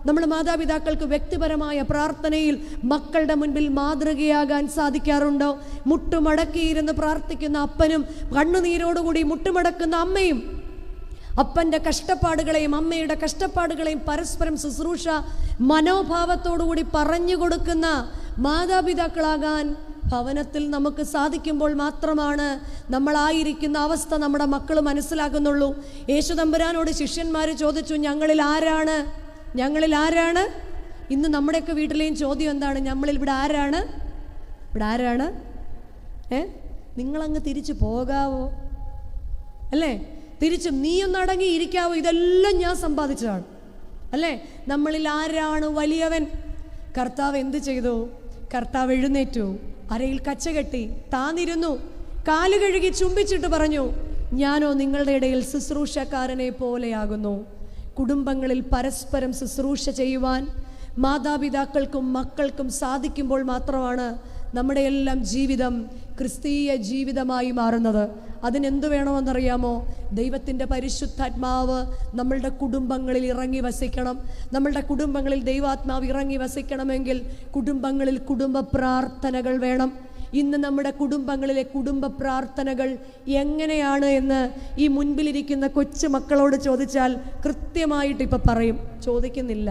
നമ്മൾ മാതാപിതാക്കൾക്ക് വ്യക്തിപരമായ പ്രാർത്ഥനയിൽ മക്കളുടെ മുൻപിൽ മാതൃകയാകാൻ സാധിക്കാറുണ്ടോ? മുട്ടുമടക്കിയിരുന്ന് പ്രാർത്ഥിക്കുന്ന അപ്പനും കണ്ണുനീരോടുകൂടി മുട്ടുമടക്കുന്ന അമ്മയും, അപ്പൻ്റെ കഷ്ടപ്പാടുകളെയും അമ്മയുടെ കഷ്ടപ്പാടുകളെയും പരസ്പരം ശുശ്രൂഷ മനോഭാവത്തോടുകൂടി പറഞ്ഞു കൊടുക്കുന്ന മാതാപിതാക്കളാകാൻ ഭവനത്തിൽ നമുക്ക് സാധിക്കുമ്പോൾ മാത്രമാണ് നമ്മളായിരിക്കുന്ന അവസ്ഥ നമ്മുടെ മക്കൾ മനസ്സിലാക്കുന്നുള്ളൂ. യേശു തമ്പുരാനോട് ശിഷ്യന്മാർ ചോദിച്ചു, ഞങ്ങളിൽ ആരാണ്? ഇന്ന് നമ്മുടെയൊക്കെ വീട്ടിലെയും ചോദ്യം എന്താണ്? ഇവിടെ ആരാണ്? നിങ്ങളങ്ങ് തിരിച്ചു പോകാവോ? അല്ലേ? തിരിച്ചും നീയൊന്നടങ്ങി ഇരിക്കാവോ? ഇതെല്ലാം ഞാൻ സമ്പാദിച്ചതാണ് അല്ലേ? നമ്മളിൽ ആരാണ് വലിയവൻ? കർത്താവ് എന്ത് ചെയ്തു? കർത്താവ് എഴുന്നേറ്റു, അരയിൽ കച്ചകെട്ടി താന്നിരുന്നു, കാല് കഴുകി ചുംബിച്ചിട്ട് പറഞ്ഞു, ഞാനോ നിങ്ങളുടെ ഇടയിൽ ശുശ്രൂഷക്കാരനെ പോലെയാകുന്നു. കുടുംബങ്ങളിൽ പരസ്പരം ശുശ്രൂഷ ചെയ്യുവാൻ മാതാപിതാക്കൾക്കും മക്കൾക്കും സാധിക്കുമ്പോൾ മാത്രമാണ് നമ്മുടെ എല്ലാം ജീവിതം ക്രിസ്തീയ ജീവിതമായി മാറുന്നത്. അതിനെന്ത് വേണമെന്നറിയാമോ? ദൈവത്തിൻ്റെ പരിശുദ്ധാത്മാവ് നമ്മളുടെ കുടുംബങ്ങളിൽ ഇറങ്ങി വസിക്കണം. നമ്മളുടെ കുടുംബങ്ങളിൽ ദൈവാത്മാവ് ഇറങ്ങി വസിക്കണമെങ്കിൽ കുടുംബങ്ങളിൽ കുടുംബ പ്രാർത്ഥനകൾ വേണം. ഇന്ന് നമ്മുടെ കുടുംബങ്ങളിലെ കുടുംബ പ്രാർത്ഥനകൾ എങ്ങനെയാണ് എന്ന് ഈ മുൻപിലിരിക്കുന്ന കൊച്ചു മക്കളോട് ചോദിച്ചാൽ കൃത്യമായിട്ട് ഇപ്പം പറയും. ചോദിക്കുന്നില്ല.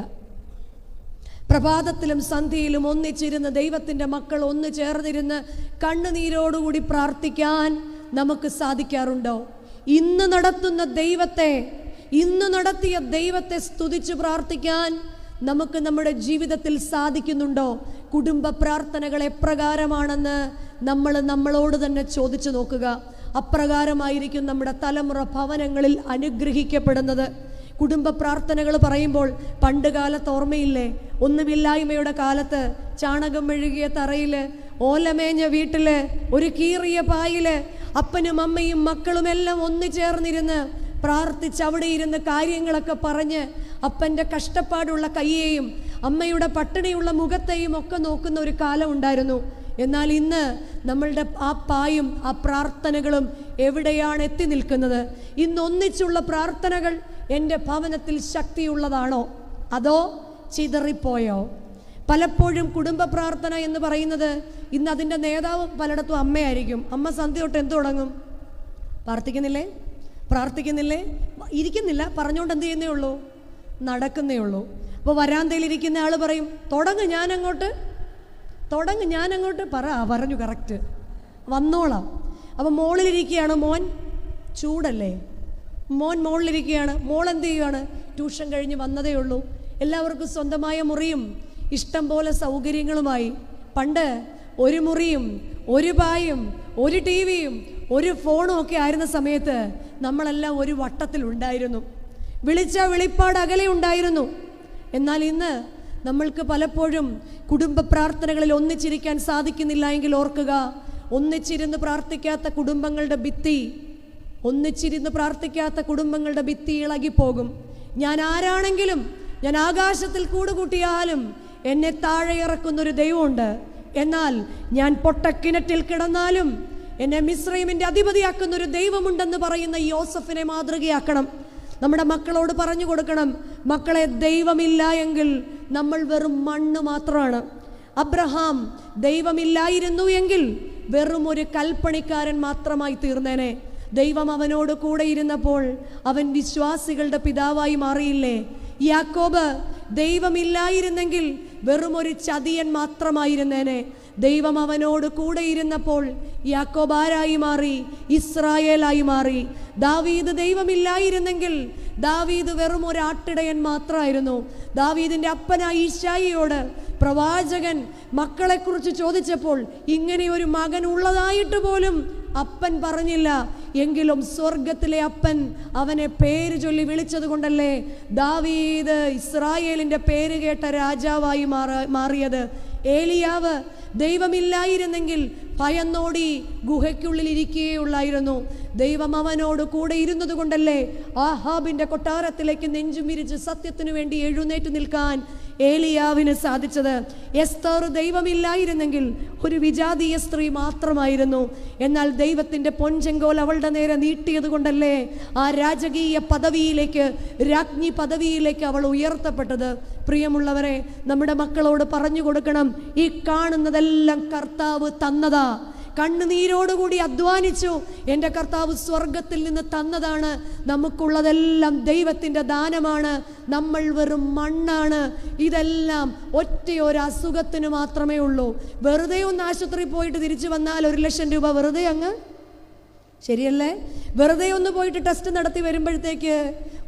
പ്രഭാതത്തിലും സന്ധ്യയിലും ഒന്നിച്ചിരുന്ന് ദൈവത്തിൻ്റെ മക്കൾ ഒന്ന് ചേർന്നിരുന്ന് കണ്ണുനീരോടുകൂടി പ്രാർത്ഥിക്കാൻ നമുക്ക് സാധിക്കാറുണ്ടോ? ഇന്ന് നടത്തിയ ദൈവത്തെ സ്തുതിച്ച് പ്രാർത്ഥിക്കാൻ നമുക്ക് നമ്മുടെ ജീവിതത്തിൽ സാധിക്കുന്നുണ്ടോ? കുടുംബ പ്രാർത്ഥനകൾ എപ്രകാരമാണെന്ന് നമ്മളോട് തന്നെ ചോദിച്ചു നോക്കുക. അപ്രകാരമായിരിക്കും നമ്മുടെ തലമുറ ഭവനങ്ങളിൽ അനുഗ്രഹിക്കപ്പെടുന്നത്. കുടുംബ പ്രാർത്ഥനകൾ പറയുമ്പോൾ പണ്ട് കാലത്ത് ഓർമ്മയില്ലേ? ഒന്നുമില്ലായ്മയുടെ കാലത്ത് ചാണകം മെഴുകിയ തറയിൽ, ഓലമേഞ്ഞ വീട്ടിൽ, ഒരു കീറിയ പായിൽ അപ്പനും അമ്മയും മക്കളുമെല്ലാം ഒന്നുചേർന്നിരുന്ന് പ്രാർത്ഥിച്ച് അവിടെ ഇരുന്ന് കാര്യങ്ങളൊക്കെ പറഞ്ഞ് അപ്പൻ്റെ കഷ്ടപ്പാടുള്ള കയ്യേയും അമ്മയുടെ പട്ടിണിയുള്ള മുഖത്തെയും ഒക്കെ നോക്കുന്ന ഒരു കാലം ഉണ്ടായിരുന്നു. എന്നാൽ ഇന്ന് നമ്മളുടെ ആ പായും ആ പ്രാർത്ഥനകളും എവിടെയാണ് എത്തി നിൽക്കുന്നത്? ഇന്ന് ഒന്നിച്ചുള്ള പ്രാർത്ഥനകൾ എൻ്റെ ഭവനത്തിൽ ശക്തിയുള്ളതാണോ അതോ ചിതറിപ്പോയോ? പലപ്പോഴും കുടുംബ പ്രാർത്ഥന എന്ന് പറയുന്നത് ഇന്ന് അതിൻ്റെ നേതാവ് പലയിടത്തും അമ്മയായിരിക്കും. അമ്മ സന്ധ്യ തൊട്ട് എന്ത് തുടങ്ങും? പ്രാർത്ഥിക്കുന്നില്ലേ? ഇരിക്കുന്നില്ല, പറഞ്ഞുകൊണ്ട് എന്ത് ചെയ്യുന്നേ ഉള്ളൂ? നടക്കുന്നേ ഉള്ളൂ. അപ്പോൾ വരാന്തയിലിരിക്കുന്ന ആൾ പറയും, തുടങ്ങ് ഞാനങ്ങോട്ട് പറഞ്ഞു കറക്റ്റ് വന്നോളാം. അപ്പം മോളിലിരിക്കുകയാണ് മോൻ, ചൂടല്ലേ, മോൻ മുകളിലിരിക്കുകയാണ്. മോൾ എന്ത് ചെയ്യുകയാണ്? ട്യൂഷൻ കഴിഞ്ഞ് വന്നതേ ഉള്ളൂ. എല്ലാവർക്കും സ്വന്തമായ മുറിയും ഇഷ്ടം പോലെ സൗകര്യങ്ങളുമായി. പണ്ട് ഒരു മുറിയും ഒരു പായും ഒരു ടി വിയും ഒരു ഫോണും ഒക്കെ ആയിരുന്ന സമയത്ത് നമ്മളെല്ലാം ഒരു വട്ടത്തിലുണ്ടായിരുന്നു. വിളിച്ച വെളിപ്പാട് അകലെ ഉണ്ടായിരുന്നു. എന്നാൽ ഇന്ന് നമ്മൾക്ക് പലപ്പോഴും കുടുംബ പ്രാർത്ഥനകളിൽ ഒന്നിച്ചിരിക്കാൻ സാധിക്കുന്നില്ല എങ്കിൽ ഓർക്കുക, ഒന്നിച്ചിരുന്ന് പ്രാർത്ഥിക്കാത്ത കുടുംബങ്ങളുടെ ഭിത്തി ഇളകിപ്പോകും. ഞാൻ ആരാണെങ്കിലും, ഞാൻ ആകാശത്തിൽ കൂടുകൂട്ടിയാലും എന്നെ താഴെ ഇറക്കുന്നൊരു ദൈവമുണ്ട്. എന്നാൽ ഞാൻ പൊട്ടക്കിണറ്റിൽ കിടന്നാലും എന്നെ മിസ്രൈമിൻ്റെ അധിപതിയാക്കുന്നൊരു ദൈവമുണ്ടെന്ന് പറയുന്ന യോസഫിനെ മാതൃകയാക്കണം. നമ്മുടെ മക്കളോട് പറഞ്ഞു കൊടുക്കണം, മക്കളെ, ദൈവമില്ല എങ്കിൽ നമ്മൾ വെറും മണ്ണ് മാത്രമാണ്. അബ്രഹാം ദൈവമില്ലായിരുന്നു എങ്കിൽ വെറും ഒരു കൽപ്പണിക്കാരൻ മാത്രമായി തീർന്നേനെ. ദൈവം അവനോട് കൂടെ ഇരുന്നപ്പോൾ അവൻ വിശ്വാസികളുടെ പിതാവായി മാറിയില്ലേ? യാക്കോബ് ദൈവമില്ലായിരുന്നെങ്കിൽ വെറും ഒരു ചതിയൻ മാത്രമായിരുന്നേനെ. ദൈവം അവനോട് കൂടെ ഇരുന്നപ്പോൾ യാക്കോബ് ആരായി മാറി? ഇസ്രായേലായി മാറി. ദാവീദ് ദൈവമില്ലായിരുന്നെങ്കിൽ ദാവീദ് വെറും ഒരു ആട്ടിടയൻ മാത്രമായിരുന്നു. ദാവീദിൻ്റെ അപ്പനായ ഈശായിയോട് പ്രവാചകൻ മക്കളെക്കുറിച്ച് ചോദിച്ചപ്പോൾ ഇങ്ങനെ ഒരു മകൻ ഉള്ളതായിട്ട് പോലും അപ്പൻ പറഞ്ഞില്ല. എങ്കിലും സ്വർഗത്തിലെ അപ്പൻ അവനെ പേര് ചൊല്ലി വിളിച്ചത് കൊണ്ടല്ലേ ദാവീദ് ഇസ്രായേലിൻ്റെ പേര് കേട്ട രാജാവായി മാറിയത്. ഏലിയാവ് ദൈവമില്ലായിരുന്നെങ്കിൽ ഭയന്നോടി ഗുഹയ്ക്കുള്ളിൽ ഇരിക്കുകയുള്ളായിരുന്നു. ദൈവം അവനോട് കൂടെ ഇരുന്നത് കൊണ്ടല്ലേ ആഹാബിൻ്റെ കൊട്ടാരത്തിലേക്ക് നെഞ്ചും വിരിച്ച് സത്യത്തിനു വേണ്ടി എഴുന്നേറ്റ് നിൽക്കാൻ ഏലിയാവിന് സാധിച്ചത്. എസ്തർ ദൈവമില്ലായിരുന്നെങ്കിൽ ഒരു വിജാതീയ സ്ത്രീ മാത്രമായിരുന്നു. എന്നാൽ ദൈവത്തിൻ്റെ പൊൻചെങ്കോൽ അവളുടെ നേരെ നീട്ടിയത് കൊണ്ടല്ലേ ആ രാജകീയ പദവിയിലേക്ക്, രാജ്ഞി പദവിയിലേക്ക് അവൾ ഉയർത്തപ്പെട്ടത്. പ്രിയമുള്ളവരെ, നമ്മുടെ മക്കളോട് പറഞ്ഞു കൊടുക്കണം, ഈ കാണുന്നതെല്ലാം കർത്താവ് തന്നതാ. കണ്ണുനീരോടുകൂടി അധ്വാനിച്ചു എൻ്റെ കർത്താവ് സ്വർഗത്തിൽ നിന്ന് തന്നതാണ്. നമുക്കുള്ളതെല്ലാം ദൈവത്തിൻ്റെ ദാനമാണ്. നമ്മൾ വെറും മണ്ണാണ്. ഇതെല്ലാം ഒറ്റയൊരു അസുഖത്തിന് മാത്രമേ ഉള്ളൂ. വെറുതെ ഒന്ന് ആശുപത്രിയിൽ പോയിട്ട് തിരിച്ചു വന്നാൽ 1 ലക്ഷം രൂപ വെറുതെ അങ്ങ്, ശരിയല്ലേ? വെറുതെ ഒന്ന് പോയിട്ട് ടെസ്റ്റ് നടത്തി വരുമ്പോഴത്തേക്ക്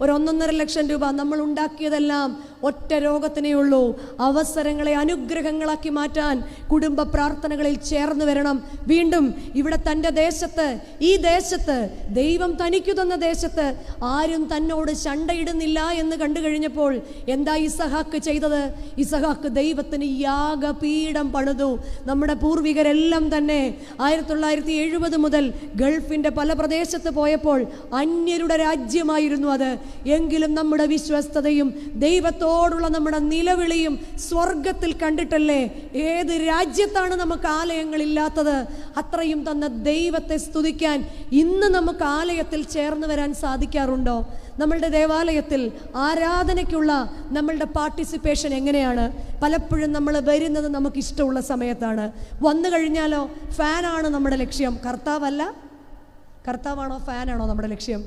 1.5 ലക്ഷം രൂപ. നമ്മൾ ഉണ്ടാക്കിയതെല്ലാം ഒറ്റ രോഗത്തിനേ ഉള്ളൂ. അവസരങ്ങളെ അനുഗ്രഹങ്ങളാക്കി മാറ്റാൻ കുടുംബ പ്രാർത്ഥനകളിൽ ചേർന്ന് വരണം. വീണ്ടും ഇവിടെ തൻ്റെ ദേശത്ത്, ഈ ദേശത്ത്, ദൈവം തനിക്കു തന്ന ദേശത്ത് ആരും തന്നോട് ശണ്ടയിടുന്നില്ല എന്ന് കണ്ടു കഴിഞ്ഞപ്പോൾ എന്താ ഇസഹാക്ക് ചെയ്തത്? ഇസഹാക്ക് ദൈവത്തിന് യാഗപീഠം പണിതു. നമ്മുടെ പൂർവികരെല്ലാം തന്നെ 1970 മുതൽ ഗൾഫിൻ്റെ പല പ്രദേശത്ത് പോയപ്പോൾ അന്യരുടെ രാജ്യമായിരുന്നു അത്. എങ്കിലും നമ്മുടെ വിശ്വസ്തതയും ദൈവത്തോടുള്ള നമ്മുടെ നിലവിളിയും സ്വർഗത്തിൽ കണ്ടിട്ടല്ലേ. ഏത് രാജ്യത്താണ് നമുക്ക് ആലയങ്ങളില്ലാത്തത്? അത്രയും തന്ന ദൈവത്തെ സ്തുതിക്കാൻ ഇന്ന് നമുക്ക് ആലയത്തിൽ ചേർന്ന് വരാൻ സാധിക്കാറുണ്ടോ? നമ്മളുടെ ദേവാലയത്തിൽ ആരാധനയ്ക്കുള്ള നമ്മളുടെ പാർട്ടിസിപ്പേഷൻ എങ്ങനെയാണ്? പലപ്പോഴും നമ്മൾ വരുന്നത് നമുക്കിഷ്ടമുള്ള സമയത്താണ്. വന്നു കഴിഞ്ഞാലോ ഫാനാണ് നമ്മുടെ ലക്ഷ്യം, കർത്താവല്ല. കർത്താവാണോ ഫാനാണോ നമ്മുടെ ലക്ഷ്യം?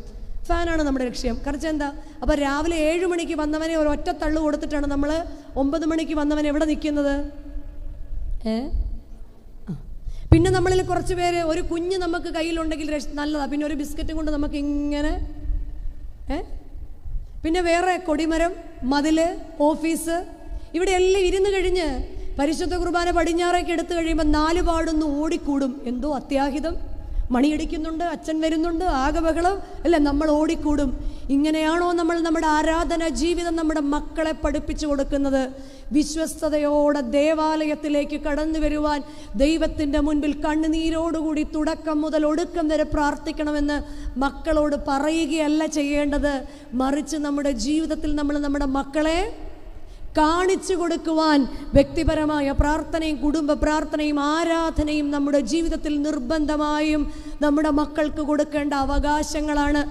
ഫാനാണ് നമ്മുടെ ലക്ഷ്യം. കാരണം എന്താ? അപ്പോൾ രാവിലെ 7 മണിക്ക് വന്നവനെ ഒരു ഒറ്റ തള്ളു കൊടുത്തിട്ടാണ് നമ്മൾ 9 മണിക്ക് വന്നവൻ എവിടെ നിൽക്കുന്നത്? പിന്നെ നമ്മളിൽ കുറച്ച് പേര് ഒരു കുഞ്ഞ് നമുക്ക് കയ്യിലുണ്ടെങ്കിൽ നല്ലതാണ്, പിന്നെ ഒരു ബിസ്ക്കറ്റും കൊണ്ട് നമുക്ക് ഇങ്ങനെ പിന്നെ വേറെ കൊടിമരം, മതില്, ഓഫീസ്, ഇവിടെ എല്ലാം ഇരുന്ന് കഴിഞ്ഞ് പരിശുദ്ധ കുർബാന പടിഞ്ഞാറേക്ക് എടുത്തു കഴിയുമ്പോൾ 4 പാടൊന്ന് ഓടിക്കൂടും. എന്തോ അത്യാഹിതം, മണിയടിക്കുന്നുണ്ട്, അച്ഛൻ വരുന്നുണ്ട്, ആകെ ബഹളം, അല്ല നമ്മൾ ഓടിക്കൂടും. ഇങ്ങനെയാണോ നമ്മൾ നമ്മുടെ ആരാധന ജീവിതം നമ്മുടെ മക്കളെ പഠിപ്പിച്ചു കൊടുക്കുന്നത്? വിശ്വസ്തയോടെ ദേവാലയത്തിലേക്ക് കടന്നു വരുവാൻ ദൈവത്തിൻ്റെ മുൻപിൽ കണ്ണുനീരോടുകൂടി തുടക്കം മുതൽ ഒടുക്കം വരെ പ്രാർത്ഥിക്കണമെന്ന് മക്കളോട് പറയുകയല്ല ചെയ്യേണ്ടത്. മറിച്ച് നമ്മുടെ ജീവിതത്തിൽ നമ്മൾ നമ്മുടെ മക്കളെ കാണിച്ചു കൊടുക്കുവാൻ വ്യക്തിപരമായ പ്രാർത്ഥനയും കുടുംബ പ്രാർത്ഥനയും ആരാധനയും നമ്മുടെ ജീവിതത്തിൽ നിർബന്ധമായും നമ്മുടെ മക്കൾക്ക് കൊടുക്കേണ്ട അവകാശങ്ങളാണ്.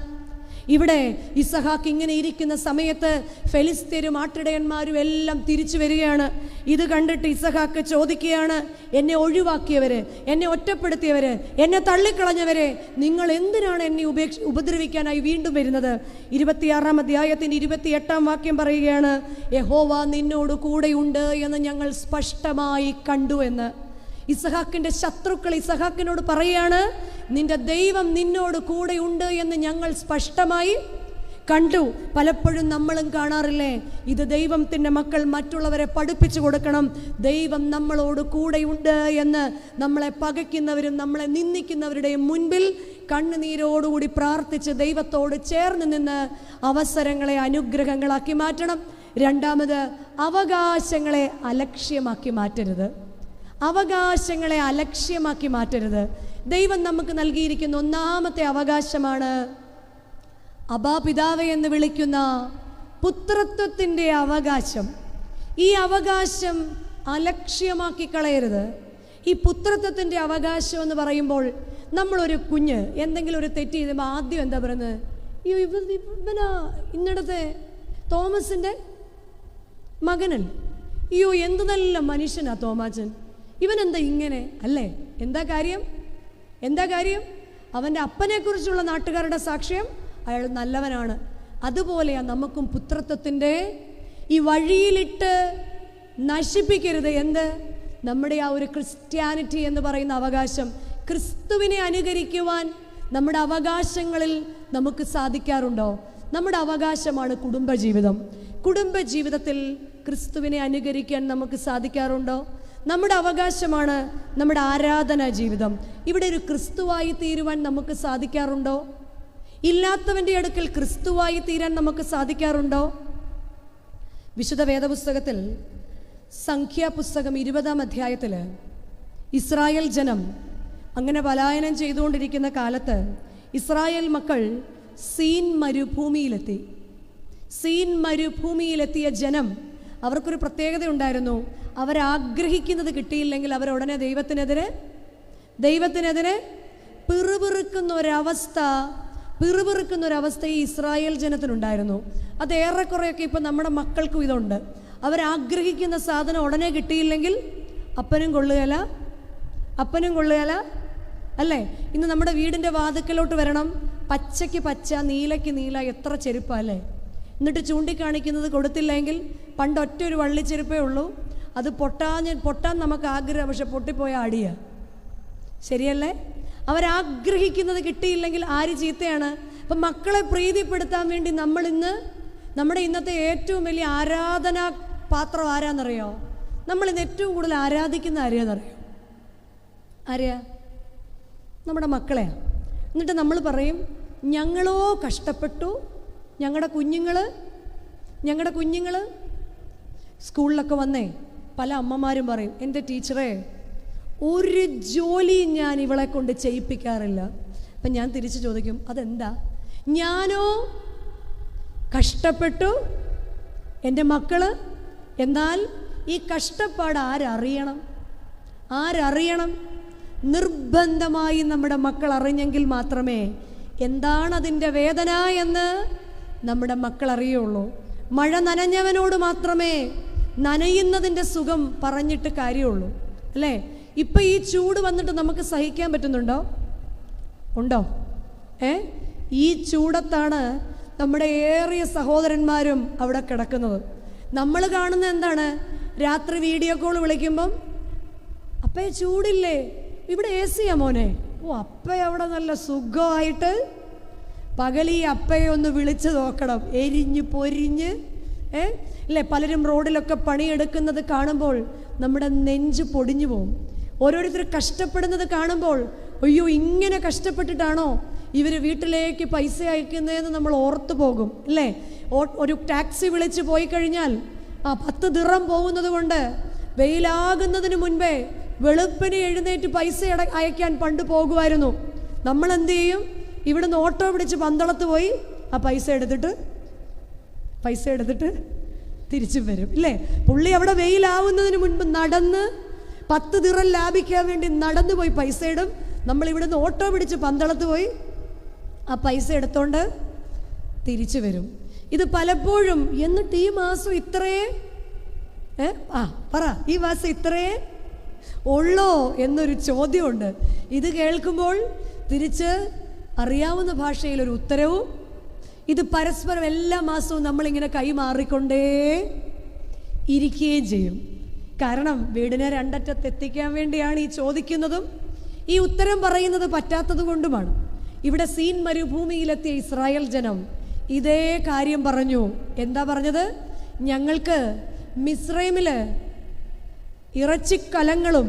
ഇവിടെ ഇസഹാക്ക് ഇങ്ങനെ ഇരിക്കുന്ന സമയത്ത് ഫെലിസ്ത്യരും ആട്ടിടയന്മാരും എല്ലാം തിരിച്ചു വരികയാണ്. ഇത് കണ്ടിട്ട് ഇസഹാക്ക് ചോദിക്കുകയാണ്, എന്നെ ഒഴിവാക്കിയവര്, എന്നെ ഒറ്റപ്പെടുത്തിയവര്, എന്നെ തള്ളിക്കളഞ്ഞവരെ, നിങ്ങൾ എന്തിനാണ് എന്നെ ഉപദ്രവിക്കാനായി വീണ്ടും വരുന്നത്? 26-ാം അധ്യായത്തിൻ്റെ 28-ാം വാക്യം പറയുകയാണ്, യഹോവ നിന്നോട് കൂടെയുണ്ട് എന്ന് ഞങ്ങൾ സ്പഷ്ടമായി കണ്ടു എന്ന്. ഇസഹാക്കിൻ്റെ ശത്രുക്കൾ ഇസഹാക്കിനോട് പറയാണ്, നിന്റെ ദൈവം നിന്നോട് കൂടെയുണ്ട് എന്ന് ഞങ്ങൾ സ്പഷ്ടമായി കണ്ടു. പലപ്പോഴും നമ്മളും കാണാറില്ലേ, ഇത് ദൈവത്തിൻ്റെ മക്കൾ മറ്റുള്ളവരെ പഠിപ്പിച്ചു കൊടുക്കണം. ദൈവം നമ്മളോട് കൂടെയുണ്ട് എന്ന് നമ്മളെ പകയ്ക്കുന്നവരും നമ്മളെ നിന്ദിക്കുന്നവരുടെയും മുൻപിൽ കണ്ണുനീരോടുകൂടി പ്രാർത്ഥിച്ച് ദൈവത്തോട് ചേർന്ന് നിന്ന് അവസരങ്ങളെ അനുഗ്രഹങ്ങളാക്കി മാറ്റണം. രണ്ടാമത്, അവകാശങ്ങളെ അലക്ഷ്യമാക്കി മാറ്റരുത്. അവകാശങ്ങളെ അലക്ഷ്യമാക്കി മാറ്റരുത്. ദൈവം നമുക്ക് നൽകിയിരിക്കുന്ന ഒന്നാമത്തെ അവകാശമാണ് അബാ പിതാവേ എന്ന് വിളിക്കുന്ന പുത്രത്വത്തിൻ്റെ അവകാശം. ഈ അവകാശം അലക്ഷ്യമാക്കി കളയരുത്. ഈ പുത്രത്വത്തിൻ്റെ അവകാശം എന്ന് പറയുമ്പോൾ നമ്മളൊരു കുഞ്ഞ് എന്തെങ്കിലും ഒരു തെറ്റ് ചെയ്യുമ്പോൾ ആദ്യം എന്താ പറയുന്നത്? ഇവനാ ഇന്നിടത്തെ തോമസിൻ്റെ മകനല്ലേ, അയ്യോ എന്ത് നല്ല മനുഷ്യനാ തോമാച്ചൻ, ഇവനെന്താ ഇങ്ങനെ അല്ലേ? എന്താ കാര്യം? എന്താ കാര്യം? അവൻ്റെ അപ്പനെക്കുറിച്ചുള്ള നാട്ടുകാരുടെ സാക്ഷ്യം അയാൾ നല്ലവനാണ്. അതുപോലെയാണ് നമുക്കും പുത്രത്വത്തിൻ്റെ ഈ വഴിയിലിട്ട് നശിപ്പിക്കരുത്. എന്ത്? നമ്മുടെ ആ ഒരു ക്രിസ്ത്യാനിറ്റി എന്ന് പറയുന്ന അവകാശം, ക്രിസ്തുവിനെ അനുകരിക്കുവാൻ നമ്മുടെ അവകാശങ്ങളിൽ നമുക്ക് സാധിക്കാറുണ്ടോ? നമ്മുടെ അവകാശമാണ് കുടുംബജീവിതം. കുടുംബജീവിതത്തിൽ ക്രിസ്തുവിനെ അനുകരിക്കാൻ നമുക്ക് സാധിക്കാറുണ്ടോ? നമ്മുടെ അവകാശമാണ് നമ്മുടെ ആരാധനാ ജീവിതം. ഇവിടെ ഒരു ക്രിസ്തുവായി തീരുവാൻ നമുക്ക് സാധിക്കാറുണ്ടോ? ഇല്ലാത്തവൻ്റെ അടുക്കൽ ക്രിസ്തുവായി തീരാൻ നമുക്ക് സാധിക്കാറുണ്ടോ? വിശുദ്ധ വേദപുസ്തകത്തിൽ സംഖ്യാപുസ്തകം 20-ാം അധ്യായത്തിൽ ഇസ്രായേൽ ജനം അങ്ങനെ പലായനം ചെയ്തുകൊണ്ടിരിക്കുന്ന കാലത്ത് ഇസ്രായേൽ മക്കൾ സീൻ മരുഭൂമിയിലെത്തി. സീൻ മരുഭൂമിയിലെത്തിയ ജനം, അവർക്കൊരു പ്രത്യേകത ഉണ്ടായിരുന്നു. അവരാഗ്രഹിക്കുന്നത് കിട്ടിയില്ലെങ്കിൽ അവരുടനെ ദൈവത്തിനെതിരെ പിറുപിറുക്കുന്ന ഒരവസ്ഥ ഈ ഇസ്രായേൽ ജനത്തിനുണ്ടായിരുന്നു. അത് ഏറെക്കുറെയൊക്കെ ഇപ്പം നമ്മുടെ മക്കൾക്കും ഇതുണ്ട്. അവരാഗ്രഹിക്കുന്ന സാധനം ഉടനെ കിട്ടിയില്ലെങ്കിൽ അപ്പനും കൊള്ളുകയില്ല അല്ലേ? ഇന്ന് നമ്മുടെ വീടിൻ്റെ വാതിക്കലോട്ട് വരണം, പച്ചയ്ക്ക് പച്ച, നീലയ്ക്ക് നീല, എത്ര ചെരുപ്പാ അല്ലേ? എന്നിട്ട് ചൂണ്ടിക്കാണിക്കുന്നത് കൊടുത്തില്ലെങ്കിൽ, പണ്ട് ഒറ്റ ഒരു വള്ളിച്ചെരുപ്പേ ഉള്ളൂ, അത് പൊട്ടാൻ നമുക്ക് ആഗ്രഹം, പക്ഷെ പൊട്ടിപ്പോയ അടിയ. ശരിയല്ലേ? അവരാഗ്രഹിക്കുന്നത് കിട്ടിയില്ലെങ്കിൽ ആര് ചീത്തയാണ്? അപ്പം മക്കളെ പ്രീതിപ്പെടുത്താൻ വേണ്ടി നമ്മുടെ ഇന്നത്തെ ഏറ്റവും വലിയ ആരാധനാ പാത്രം ആരാന്നറിയോ? നമ്മളിന്ന് ഏറ്റവും കൂടുതൽ ആരാധിക്കുന്ന ആരെയാ? നമ്മുടെ മക്കളെയാണ്. എന്നിട്ട് നമ്മൾ പറയും, ഞങ്ങളോ കഷ്ടപ്പെട്ടു, ഞങ്ങളുടെ കുഞ്ഞുങ്ങൾ സ്കൂളിലൊക്കെ വന്നേ പല അമ്മമാരും പറയും, എൻ്റെ ടീച്ചറെ ഒരു ജോലിയും ഞാൻ ഇവളെ കൊണ്ട് ചെയ്യിപ്പിക്കാറില്ല. അപ്പം ഞാൻ തിരിച്ചു ചോദിക്കും, അതെന്താ? ഞാനോ കഷ്ടപ്പെട്ടു, എൻ്റെ മക്കള്, എന്നാൽ ഈ കഷ്ടപ്പാട് ആരറിയണം? നിർബന്ധമായി നമ്മുടെ മക്കൾ അറിഞ്ഞെങ്കിൽ മാത്രമേ എന്താണ് അതിൻ്റെ വേദന എന്ന് നമ്മുടെ മക്കൾ അറിയുള്ളൂ. മഴ നനഞ്ഞവനോട് മാത്രമേ നനയുന്നതിൻ്റെ സുഖം പറഞ്ഞിട്ട് കാര്യമുള്ളൂ, അല്ലേ? ഇപ്പം ഈ ചൂട് വന്നിട്ട് നമുക്ക് സഹിക്കാൻ പറ്റുന്നുണ്ടോ? ഉണ്ടോ? ഈ ചൂടത്താണ് നമ്മുടെ ഏറിയ സഹോദരന്മാരും അവിടെ കിടക്കുന്നത്. നമ്മൾ കാണുന്നത് എന്താണ്? രാത്രി വീഡിയോ കോൾ വിളിക്കുമ്പം അപ്പേ ചൂടില്ലേ, ഇവിടെ എ സിയാ മോനെ. അപ്പേ അവിടെ നല്ല സുഖമായിട്ട് പകൽ ഈ അപ്പയെ ഒന്ന് വിളിച്ച് നോക്കണം, എരിഞ്ഞ് പൊരിഞ്ഞ് അല്ലേ? പലരും റോഡിലൊക്കെ പണിയെടുക്കുന്നത് കാണുമ്പോൾ നമ്മുടെ നെഞ്ച് പൊടിഞ്ഞു പോകും. ഓരോരുത്തർ കഷ്ടപ്പെടുന്നത് കാണുമ്പോൾ അയ്യോ, ഇങ്ങനെ കഷ്ടപ്പെട്ടിട്ടാണോ ഇവർ വീട്ടിലേക്ക് പൈസ അയക്കുന്നതെന്ന് നമ്മൾ ഓർത്തു പോകും, അല്ലേ? ഒരു ടാക്സി വിളിച്ച് പോയി കഴിഞ്ഞാൽ 10 ദിർഹം പോകുന്നത് കൊണ്ട് വെയിലാകുന്നതിന് മുൻപേ വെളുപ്പിന് എഴുന്നേറ്റ് പൈസ അയക്കാൻ പണ്ട് പോകുമായിരുന്നു. നമ്മൾ എന്ത് ചെയ്യും? ഇവിടുന്ന് ഓട്ടോ പിടിച്ച് പന്തളത്ത് പോയി ആ പൈസ എടുത്തിട്ട് തിരിച്ചു വരും, ഇല്ലേ? പുള്ളി അവിടെ വെയിലാവുന്നതിന് മുൻപ് നടന്ന് 10 ദിർഹം ലാഭിക്കാൻ വേണ്ടി നടന്നു പോയി പൈസ ഇടും. നമ്മൾ ഇവിടുന്ന് ഓട്ടോ പിടിച്ച് പന്തളത്ത് പോയി ആ പൈസ എടുത്തോണ്ട് തിരിച്ചു വരും. ഇത് പലപ്പോഴും എന്നിട്ട് ഈ മാസം ഇത്രേ ഈ മാസം ഇത്രേ ഉള്ളോ എന്നൊരു ചോദ്യമുണ്ട്. ഇത് കേൾക്കുമ്പോൾ തിരിച്ച് അറിയാവുന്ന ഭാഷയിൽ ഒരു ഉത്തരവും, ഇത് പരസ്പരം എല്ലാ മാസവും നമ്മളിങ്ങനെ കൈമാറിക്കൊണ്ടേ ഇരിക്കുകയും ചെയ്യും. കാരണം വീടിനെ രണ്ടറ്റത്ത് എത്തിക്കാൻ വേണ്ടിയാണ് ഈ ചോദിക്കുന്നതും ഈ ഉത്തരം പറയുന്നത് പറ്റാത്തത് കൊണ്ടുമാണ്. ഇവിടെ സീൻ മരുഭൂമിയിലെത്തിയ ഇസ്രായേൽ ജനം ഇതേ കാര്യം പറഞ്ഞു. എന്താ പറഞ്ഞത്? ഞങ്ങൾക്ക് മിസ്രൈമില് ഇറച്ചിക്കലങ്ങളും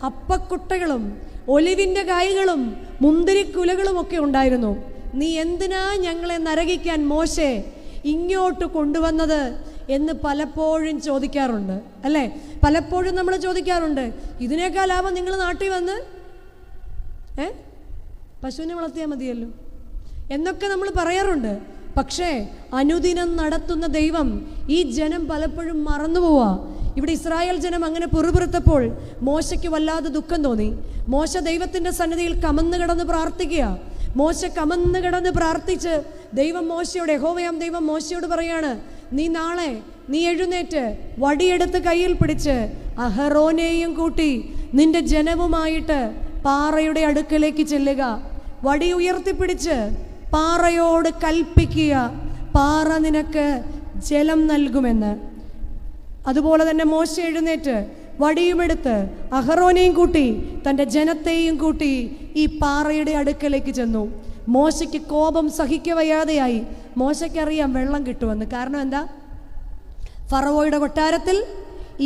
അപ്പക്കുട്ടകളും ഒലിവിൻ്റെ കായ്കളും മുന്തിരിക്കുലകളും ഒക്കെ ഉണ്ടായിരുന്നു. നീ എന്തിനാ ഞങ്ങളെ നരകിക്കാൻ മോശെ ഇങ്ങോട്ട് കൊണ്ടുവന്നത് എന്ന് പലപ്പോഴും ചോദിക്കാറുണ്ട്, അല്ലേ? പലപ്പോഴും നമ്മൾ ചോദിക്കാറുണ്ട്, ഇതിനേക്കാൾ ലാഭം നിങ്ങൾ നാട്ടിൽ വന്ന് പശുവിനെ വളർത്തിയാൽ മതിയല്ലോ എന്നൊക്കെ നമ്മൾ പറയാറുണ്ട്. പക്ഷേ അനുദിനം നടത്തുന്ന ദൈവം ഈ ജനം പലപ്പോഴും മറന്നുപോവാ. ഇവിടെ ഇസ്രായേൽ ജനം അങ്ങനെ പിറുപിറുത്തപ്പോൾ മോശയ്ക്ക് വല്ലാതെ ദുഃഖം തോന്നി. മോശ ദൈവത്തിൻ്റെ സന്നിധിയിൽ കമന്ന് കിടന്ന് പ്രാർത്ഥിക്കുക. മോശ കമന്ന് കിടന്ന് പ്രാർത്ഥിച്ച് യഹോവയാം ദൈവം മോശയോട് പറയാണ്, നീ എഴുന്നേറ്റ് വടിയെടുത്ത് കയ്യിൽ പിടിച്ച് അഹറോനെയും കൂട്ടി നിന്റെ ജനവുമായിട്ട് പാറയുടെ അടുക്കലേക്ക് ചെല്ലുക. വടി ഉയർത്തിപ്പിടിച്ച് പാറയോട് കൽപ്പിക്കുക, പാറ നിനക്ക് ജലം നൽകുമെന്ന്. അതുപോലെ തന്നെ മോശ എഴുന്നേറ്റ് വടിയുമെടുത്ത് അഹറോനെയും കൂട്ടി തൻ്റെ ജനത്തെയും കൂട്ടി ഈ പാറയുടെ അടുക്കലേക്ക് ചെന്നു. മോശയ്ക്ക് കോപം സഹിക്കവയ്യാതെയായി. മോശയ്ക്കറിയാം വെള്ളം കിട്ടുമെന്ന്. കാരണം എന്താ? ഫറവോയുടെ കൊട്ടാരത്തിൽ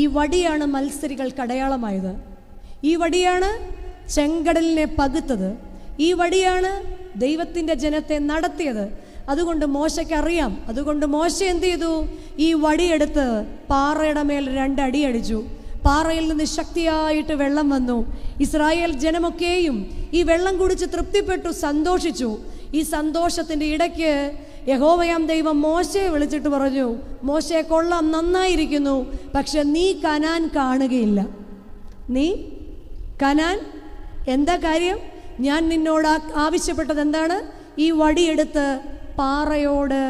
ഈ വടിയാണ് മത്സരികൾക്ക് അടയാളമായത്. ഈ വടിയാണ് ചെങ്കടലിനെ പകുത്തത്. ഈ വടിയാണ് ദൈവത്തിൻ്റെ ജനത്തെ നടത്തിയത്. അതുകൊണ്ട് മോശയ്ക്കറിയാം. അതുകൊണ്ട് മോശ എന്ത് ചെയ്തു? ഈ വടിയെടുത്ത് പാറയുടെ മേൽ 2 അടി അടിച്ചു. പാറയിൽ നിന്ന് ശക്തിയായിട്ട് വെള്ളം വന്നു. ഇസ്രായേൽ ജനമൊക്കെയും ഈ വെള്ളം കുടിച്ച് തൃപ്തിപ്പെട്ടു, സന്തോഷിച്ചു. ഈ സന്തോഷത്തിൻ്റെ ഇടയ്ക്ക് യഹോവയാം ദൈവം മോശയെ വിളിച്ചിട്ട് പറഞ്ഞു, മോശയെ കൊള്ളാം, നന്നായിരിക്കുന്നു, പക്ഷെ നീ കനാൻ കാണുകയില്ല. നീ കനാൻ എന്താ കാര്യം? ഞാൻ നിന്നോട് ആവശ്യപ്പെട്ടത് എന്താണ്? ഈ വടിയെടുത്ത് പാറയോട്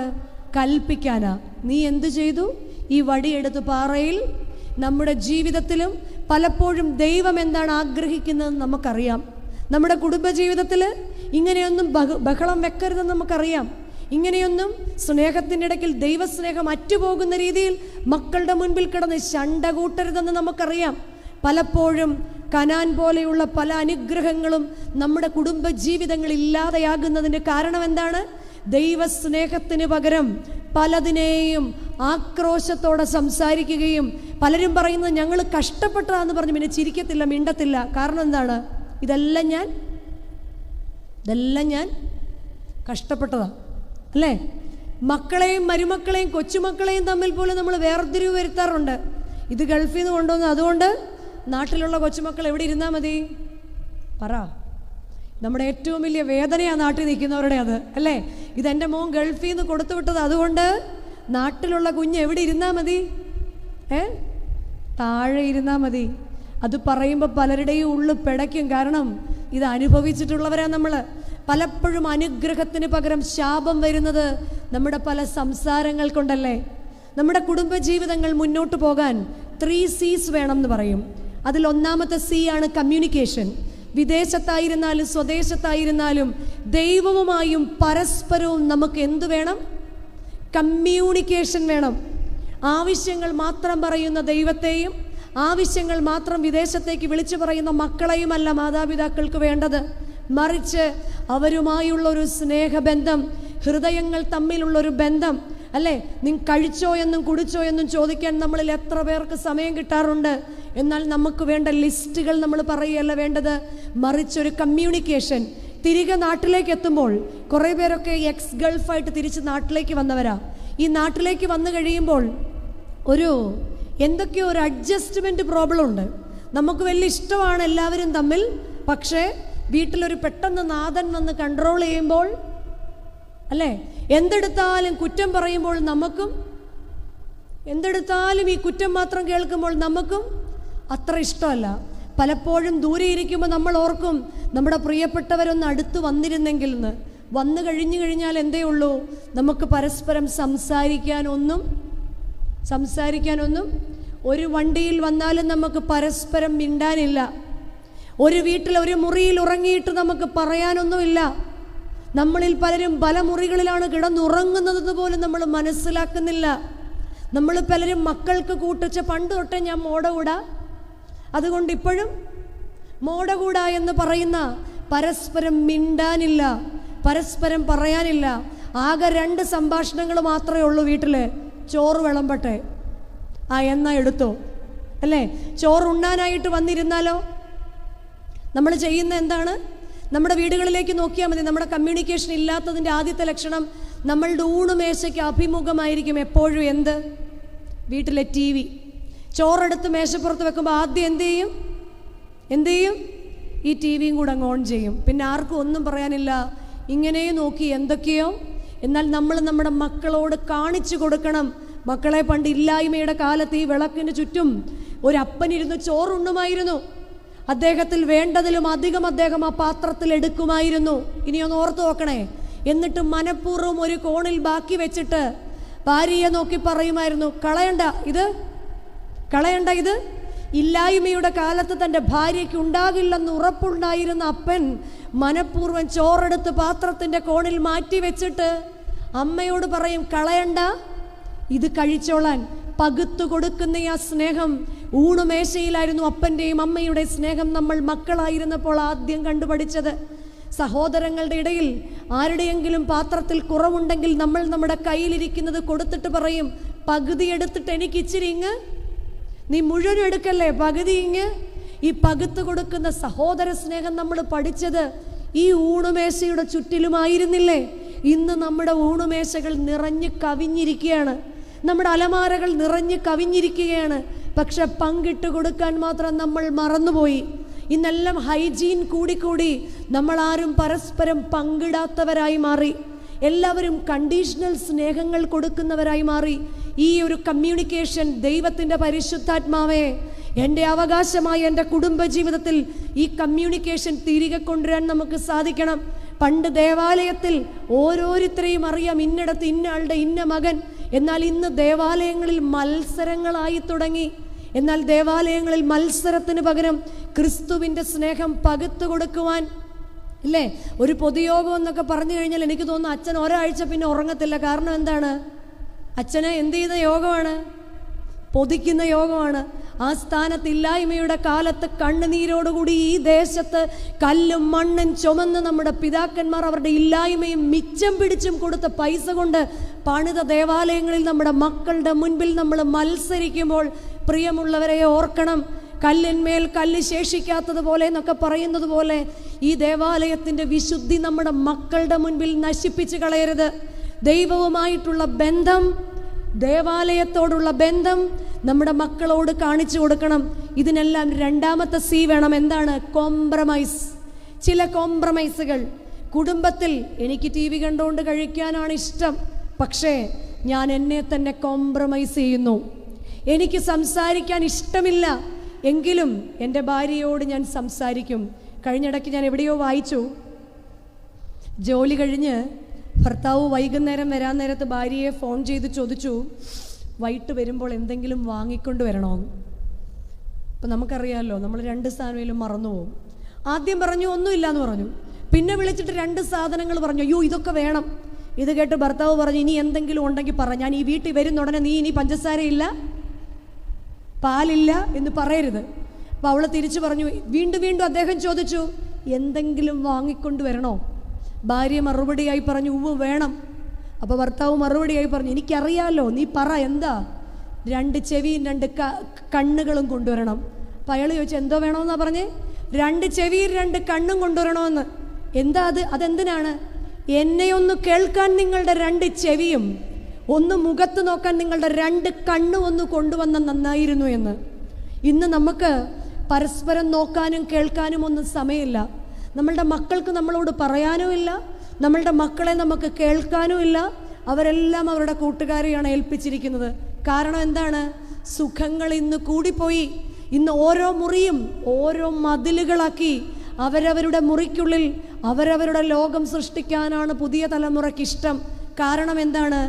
കൽപ്പിക്കാനാ. നീ എന്തു ചെയ്തു? ഈ വടിയെടുത്ത് പാറയിൽ. നമ്മുടെ ജീവിതത്തിലും പലപ്പോഴും ദൈവം എന്താണ് ആഗ്രഹിക്കുന്നതെന്ന് നമുക്കറിയാം. നമ്മുടെ കുടുംബജീവിതത്തിൽ ഇങ്ങനെയൊന്നും ബഹളം വെക്കരുതെന്ന് നമുക്കറിയാം. ഇങ്ങനെയൊന്നും സ്നേഹത്തിൻ്റെ ഇടയ്ക്കിൽ ദൈവസ്നേഹം അറ്റുപോകുന്ന രീതിയിൽ മക്കളുടെ മുൻപിൽ കിടന്ന് ശണ്ട കൂട്ടരുതെന്ന് നമുക്കറിയാം. പലപ്പോഴും കനാൻ പോലെയുള്ള പല അനുഗ്രഹങ്ങളും നമ്മുടെ കുടുംബജീവിതങ്ങളിൽ ഇല്ലാതെയാകുന്നതിൻ്റെ കാരണം എന്താണ്? ദൈവസ്നേഹത്തിന് പകരം പലതിനെയും ആക്രോശത്തോടെ സംസാരിക്കുകയും പലരും പറയുന്നത് ഞങ്ങൾ കഷ്ടപ്പെട്ടതാന്ന് പറഞ്ഞ് പിന്നെ ചിരിക്കത്തില്ല, മിണ്ടത്തില്ല. കാരണം എന്താണ്? ഇതെല്ലാം ഞാൻ കഷ്ടപ്പെട്ടതാ, അല്ലേ? മക്കളെയും മരുമക്കളെയും കൊച്ചുമക്കളെയും തമ്മിൽ പോലും നമ്മൾ വേർതിരിവ് വരുത്താറുണ്ട്. ഇത് ഗൾഫിൽ നിന്ന് കൊണ്ടുവന്ന് അതുകൊണ്ട് നാട്ടിലുള്ള കൊച്ചുമക്കൾ എവിടെ ഇരുന്നാൽ മതി? പറ. നമ്മുടെ ഏറ്റവും വലിയ വേദനയാണ് നാട്ടിൽ നിൽക്കുന്നവരുടെ അത്, അല്ലേ? ഇതെൻ്റെ മോൻ ഗൾഫിൽ നിന്ന് കൊടുത്തു വിട്ടത്, അതുകൊണ്ട് നാട്ടിലുള്ള കുഞ്ഞ് എവിടെ ഇരുന്നാൽ മതി? താഴെ ഇരുന്നാൽ മതി. അത് പറയുമ്പോൾ പലരുടെയും ഉള്ളു പിടയ്ക്കും. കാരണം ഇത് അനുഭവിച്ചിട്ടുള്ളവരാണ് നമ്മൾ. പലപ്പോഴും അനുഗ്രഹത്തിന് പകരം ശാപം വരുന്നത് നമ്മുടെ പല സംസാരങ്ങൾ കൊണ്ടല്ലേ? നമ്മുടെ കുടുംബജീവിതങ്ങൾ മുന്നോട്ട് പോകാൻ 3 C's വേണം എന്ന് പറയും. അതിൽ ഒന്നാമത്തെ C ആണ് കമ്മ്യൂണിക്കേഷൻ. വിദേശത്തായിരുന്നാലും സ്വദേശത്തായിരുന്നാലും ദൈവവുമായും പരസ്പരവും നമുക്ക് എന്തു വേണം? കമ്മ്യൂണിക്കേഷൻ വേണം. ആവശ്യങ്ങൾ മാത്രം പറയുന്ന ദൈവത്തെയും ആവശ്യങ്ങൾ മാത്രം വിദേശത്തേക്ക് വിളിച്ചു പറയുന്ന മക്കളെയുമല്ല മാതാപിതാക്കൾക്ക് വേണ്ടത്. മറിച്ച് അവരുമായുള്ള ഒരു സ്നേഹബന്ധം, ഹൃദയങ്ങൾ തമ്മിലുള്ളൊരു ബന്ധം അല്ലേ? കഴിച്ചോ എന്നും കുടിച്ചോ എന്നും ചോദിക്കാൻ നമ്മളിൽ എത്ര പേർക്ക് സമയം കിട്ടാറുണ്ട്? എന്നാൽ നമുക്ക് വേണ്ട ലിസ്റ്റുകൾ നമ്മൾ പറയുകയല്ല വേണ്ടത്, മറിച്ചൊരു കമ്മ്യൂണിക്കേഷൻ. തിരികെ നാട്ടിലേക്ക് എത്തുമ്പോൾ കുറേ പേരൊക്കെ എക്സ് ഗൾഫായിട്ട് തിരിച്ച് നാട്ടിലേക്ക് വന്നവരാ. ഈ നാട്ടിലേക്ക് വന്നു കഴിയുമ്പോൾ എന്തൊക്കെയോ ഒരു അഡ്ജസ്റ്റ്മെൻറ്റ് പ്രോബ്ലം ഉണ്ട്. നമുക്ക് വലിയ ഇഷ്ടമാണ് എല്ലാവരും തമ്മിൽ. പക്ഷേ വീട്ടിലൊരു പെട്ടെന്ന് നാഥൻ വന്ന് കൺട്രോൾ ചെയ്യുമ്പോൾ അല്ലേ, എന്തെടുത്താലും കുറ്റം പറയുമ്പോൾ നമുക്കും, എന്തെടുത്താലും ഈ കുറ്റം മാത്രം കേൾക്കുമ്പോൾ നമുക്കും അത്ര ഇഷ്ടമല്ല. പലപ്പോഴും ദൂരെ ഇരിക്കുമ്പോൾ നമ്മൾ ഓർക്കും നമ്മുടെ പ്രിയപ്പെട്ടവരൊന്ന് അടുത്ത് വന്നിരുന്നെങ്കിൽ എന്ന്. വന്നു കഴിഞ്ഞാൽ എന്തേ ഉള്ളൂ? നമുക്ക് പരസ്പരം സംസാരിക്കാനൊന്നും ഒരു വണ്ടിയിൽ വന്നാലും നമുക്ക് പരസ്പരം മിണ്ടാനില്ല. ഒരു വീട്ടിൽ ഒരു മുറിയിൽ ഉറങ്ങിയിട്ട് നമുക്ക് പറയാനൊന്നുമില്ല. നമ്മളിൽ പലരും പല മുറികളിലാണ് കിടന്നുറങ്ങുന്നത് പോലും നമ്മൾ മനസ്സിലാക്കുന്നില്ല. നമ്മൾ പലരും മക്കൾക്ക് കൂട്ടിച്ച പണ്ട് തൊട്ടേ ഞാൻ മോടകൂടാ, അതുകൊണ്ട് ഇപ്പോഴും മോടകൂടാ എന്ന് പറയുന്ന പരസ്പരം മിണ്ടാനില്ല, പരസ്പരം പറയാനില്ല. ആകെ 2 സംഭാഷണങ്ങൾ മാത്രമേ ഉള്ളൂ വീട്ടിൽ. ചോറ് വിളമ്പട്ടെ, എന്നാ എടുത്തോ അല്ലേ? ചോറുണ്ണാനായിട്ട് വന്നിരുന്നാലോ? നമ്മൾ ചെയ്യുന്ന എന്താണ്? നമ്മുടെ വീടുകളിലേക്ക് നോക്കിയാൽ മതി. നമ്മുടെ കമ്മ്യൂണിക്കേഷൻ ഇല്ലാത്തതിൻ്റെ ആദ്യത്തെ ലക്ഷണം നമ്മളുടെ ഊണുമേശയ്ക്ക് അഭിമുഖമായിരിക്കും എപ്പോഴും വീട്ടിലെ TV. ചോറെടുത്ത് മേശപ്പുറത്ത് വെക്കുമ്പോൾ ആദ്യം എന്ത് ചെയ്യും? ഈ TVയും കൂടെ അങ്ങ് ഓൺ ചെയ്യും. പിന്നെ ആർക്കും ഒന്നും പറയാനില്ല, ഇങ്ങനെ നോക്കി എന്തൊക്കെയോ. എന്നാൽ നമ്മൾ നമ്മുടെ മക്കളോട് കാണിച്ചു കൊടുക്കണം. മക്കളെ, പണ്ട് ഇല്ലായ്മയുടെ കാലത്ത് ഈ വിളക്കിന് ചുറ്റും ഒരു അപ്പനിരുന്ന് ചോറുണ്ണുമായിരുന്നു. അദ്ദേഹത്തിൽ വേണ്ടതിലും അധികം അദ്ദേഹം ആ പാത്രത്തിൽ എടുക്കുമായിരുന്നു. ഇനിയൊന്ന് ഓർത്ത് നോക്കണേ. എന്നിട്ട് മനഃപൂർവ്വം ഒരു കോണിൽ ബാക്കി വെച്ചിട്ട് ഭാര്യയെ നോക്കി പറയുമായിരുന്നു, കളയണ്ട ഇത്. ഇല്ലായ്മയുടെ കാലത്ത് തൻ്റെ ഭാര്യയ്ക്ക് ഉണ്ടാകില്ലെന്ന് ഉറപ്പുണ്ടായിരുന്ന അപ്പൻ മനഃപൂർവ്വം ചോറെടുത്ത് പാത്രത്തിൻ്റെ കോണിൽ മാറ്റി വെച്ചിട്ട് അമ്മയോട് പറയും, കളയണ്ട, ഇത് കഴിച്ചോളാൻ. പകുത്തു കൊടുക്കുന്ന ആ സ്നേഹം ഊണുമേശയിലായിരുന്നു അപ്പൻ്റെയും അമ്മയുടെ സ്നേഹം നമ്മൾ മക്കളായിരുന്നപ്പോൾ ആദ്യം കണ്ടുപഠിച്ചത്. സഹോദരങ്ങളുടെ ഇടയിൽ ആരുടെയെങ്കിലും പാത്രത്തിൽ കുറവുണ്ടെങ്കിൽ നമ്മൾ നമ്മുടെ കയ്യിലിരിക്കുന്നത് കൊടുത്തിട്ട് പറയും, പകുതി എടുത്തിട്ട് എനിക്ക് ഇച്ചിരി നീ മുഴുവൻ എടുക്കല്ലേ, പകുതി ഈ പകുത്തു കൊടുക്കുന്ന സഹോദര സ്നേഹം നമ്മൾ പഠിച്ചത് ഈ ഊണുമേശയുടെ ചുറ്റിലുമായിരുന്നില്ലേ? ഇന്ന് നമ്മുടെ ഊണുമേശകൾ നിറഞ്ഞു കവിഞ്ഞിരിക്കുകയാണ്, നമ്മുടെ അലമാരകൾ നിറഞ്ഞു കവിഞ്ഞിരിക്കുകയാണ്. പക്ഷെ പങ്കിട്ട് കൊടുക്കാൻ മാത്രം നമ്മൾ മറന്നുപോയി. ഇന്നെല്ലാം ഹൈജീൻ കൂടിക്കൂടി നമ്മളാരും പരസ്പരം പങ്കിടാത്തവരായി മാറി. എല്ലാവരും കണ്ടീഷണൽ സ്നേഹങ്ങൾ കൊടുക്കുന്നവരായി മാറി. ഈ ഒരു കമ്മ്യൂണിക്കേഷൻ ദൈവത്തിൻ്റെ പരിശുദ്ധാത്മാവേ, എൻ്റെ അവകാശമായി എൻ്റെ കുടുംബജീവിതത്തിൽ ഈ കമ്മ്യൂണിക്കേഷൻ തിരികെ കൊണ്ടുവരാൻ നമുക്ക് സാധിക്കണം. പണ്ട് ദേവാലയത്തിൽ ഓരോരുത്തരെയും അറിയാം, ഇന്നിടത്ത് ഇന്ന ആളുടെ ഇന്ന മകൻ. എന്നാൽ ഇന്ന് ദേവാലയങ്ങളിൽ മത്സരങ്ങളായി തുടങ്ങി. എന്നാൽ ദേവാലയങ്ങളിൽ മത്സരത്തിന് പകരം ക്രിസ്തുവിൻ്റെ സ്നേഹം പകുത്തു കൊടുക്കുവാൻ ഇല്ലേ? ഒരു പൊതുയോഗം എന്നൊക്കെ പറഞ്ഞു കഴിഞ്ഞാൽ എനിക്ക് തോന്നുന്നു അച്ഛൻ ഒരാഴ്ച പിന്നെ ഉറങ്ങത്തില്ല. കാരണം എന്താണ്? അച്ഛന് എന്ത് ചെയ്ത യോഗമാണ്? പൊതിക്കുന്ന യോഗമാണ്. ആ സ്ഥാനത്ത് ഇല്ലായ്മയുടെ കാലത്ത് കണ്ണുനീരോടുകൂടി ഈ ദേശത്ത് കല്ലും മണ്ണും ചുമന്ന് നമ്മുടെ പിതാക്കന്മാർ അവരുടെ ഇല്ലായ്മയും മിച്ചം പിടിച്ചും കൊടുത്ത പൈസ കൊണ്ട് പണിത ദേവാലയങ്ങളിൽ നമ്മുടെ മക്കളുടെ മുൻപിൽ നമ്മൾ മത്സരിക്കുമ്പോൾ പ്രിയമുള്ളവരെ ഓർക്കണം, കല്ലിന്മേൽ കല്ല് ശേഷിക്കാത്തതുപോലെ എന്നൊക്കെ പറയുന്നത് പോലെ ഈ ദേവാലയത്തിൻ്റെ വിശുദ്ധി നമ്മുടെ മക്കളുടെ മുൻപിൽ നശിപ്പിച്ച് കളയരുത്. ദൈവവുമായിട്ടുള്ള ബന്ധം, ദേവാലയത്തോടുള്ള ബന്ധം നമ്മുടെ മക്കളോട് കാണിച്ചു കൊടുക്കണം. ഇതിനെല്ലാം 2ാമത്തെ C വേണം. എന്താണ്? കോംപ്രമൈസ്. ചില കോംപ്രമൈസുകൾ കുടുംബത്തിൽ. എനിക്ക് TV കണ്ടുകൊണ്ട് കഴിക്കാനാണ് ഇഷ്ടം, പക്ഷേ ഞാൻ എന്നെ തന്നെ കോംപ്രമൈസ് ചെയ്യുന്നു. എനിക്ക് സംസാരിക്കാൻ ഇഷ്ടമില്ല, എങ്കിലും എൻ്റെ ഭാര്യയോട് ഞാൻ സംസാരിക്കും. കഴിഞ്ഞിടയ്ക്ക് ഞാൻ എവിടെയോ വായിച്ചു, ജോലി കഴിഞ്ഞ് ഭർത്താവ് വൈകുന്നേരം വരാൻ നേരത്ത് ഭാര്യയെ ഫോൺ ചെയ്ത് ചോദിച്ചു, വൈകിട്ട് വരുമ്പോൾ എന്തെങ്കിലും വാങ്ങിക്കൊണ്ട് വരണമെന്ന്. അപ്പം നമുക്കറിയാമല്ലോ, നമ്മൾ 2 സാധനയിലും മറന്നു പോകും. ആദ്യം പറഞ്ഞു ഒന്നുമില്ല എന്ന് പറഞ്ഞു. പിന്നെ വിളിച്ചിട്ട് 2 സാധനങ്ങൾ പറഞ്ഞു, അയ്യോ ഇതൊക്കെ വേണം. ഇത് കേട്ട് ഭർത്താവ് പറഞ്ഞു, ഇനി എന്തെങ്കിലും ഉണ്ടെങ്കിൽ പറ, ഞാൻ ഈ വീട്ടിൽ വരുന്ന ഉടനെ നീ ഇനി പഞ്ചസാരയില്ല പാലില്ല എന്ന് പറയരുത്. അപ്പോൾ അവൾ തിരിച്ചു പറഞ്ഞു. വീണ്ടും അദ്ദേഹം ചോദിച്ചു, എന്തെങ്കിലും വാങ്ങിക്കൊണ്ട് വരണോ? ഭാര്യ മറുപടിയായി പറഞ്ഞു, ഉവ്വ് വേണം. അപ്പോൾ ഭർത്താവ് മറുപടിയായി പറഞ്ഞു, എനിക്കറിയാമല്ലോ, നീ പറ എന്താ? 2 ചെവിയും 2 കണ്ണുകളും കൊണ്ടുവരണം. അപ്പം അയാൾ ചോദിച്ചു, എന്തോ വേണമെന്നാ പറഞ്ഞേ? 2 ചെവിയും 2 കണ്ണും കൊണ്ടുവരണമെന്ന്. എന്താ അത്? അതെന്തിനാണ്? എന്നെ ഒന്ന് കേൾക്കാൻ നിങ്ങളുടെ 2 ചെവിയും ഒന്ന് മുഖത്ത് നോക്കാൻ നിങ്ങളുടെ 2 കണ്ണും ഒന്ന് കൊണ്ടുവന്ന നന്നായിരുന്നു എന്ന്. ഇന്ന് നമുക്ക് പരസ്പരം നോക്കാനും കേൾക്കാനും ഒന്നും സമയമില്ല. നമ്മളുടെ മക്കൾക്ക് നമ്മളോട് പറയാനും ഇല്ല, നമ്മളുടെ മക്കളെ നമുക്ക് കേൾക്കാനും ഇല്ല. അവരെല്ലാം അവരുടെ കൂട്ടുകാരെയാണ് ഏൽപ്പിച്ചിരിക്കുന്നത്. കാരണം എന്താണ്? സുഖങ്ങൾ ഇന്ന് കൂടിപ്പോയി. ഇന്ന് ഓരോ മുറിയും ഓരോ മതിലുകളാക്കി അവരവരുടെ മുറിക്കുള്ളിൽ അവരവരുടെ ലോകം സൃഷ്ടിക്കാനാണ് പുതിയ തലമുറയ്ക്ക് ഇഷ്ടം. കാരണം എന്താണ്?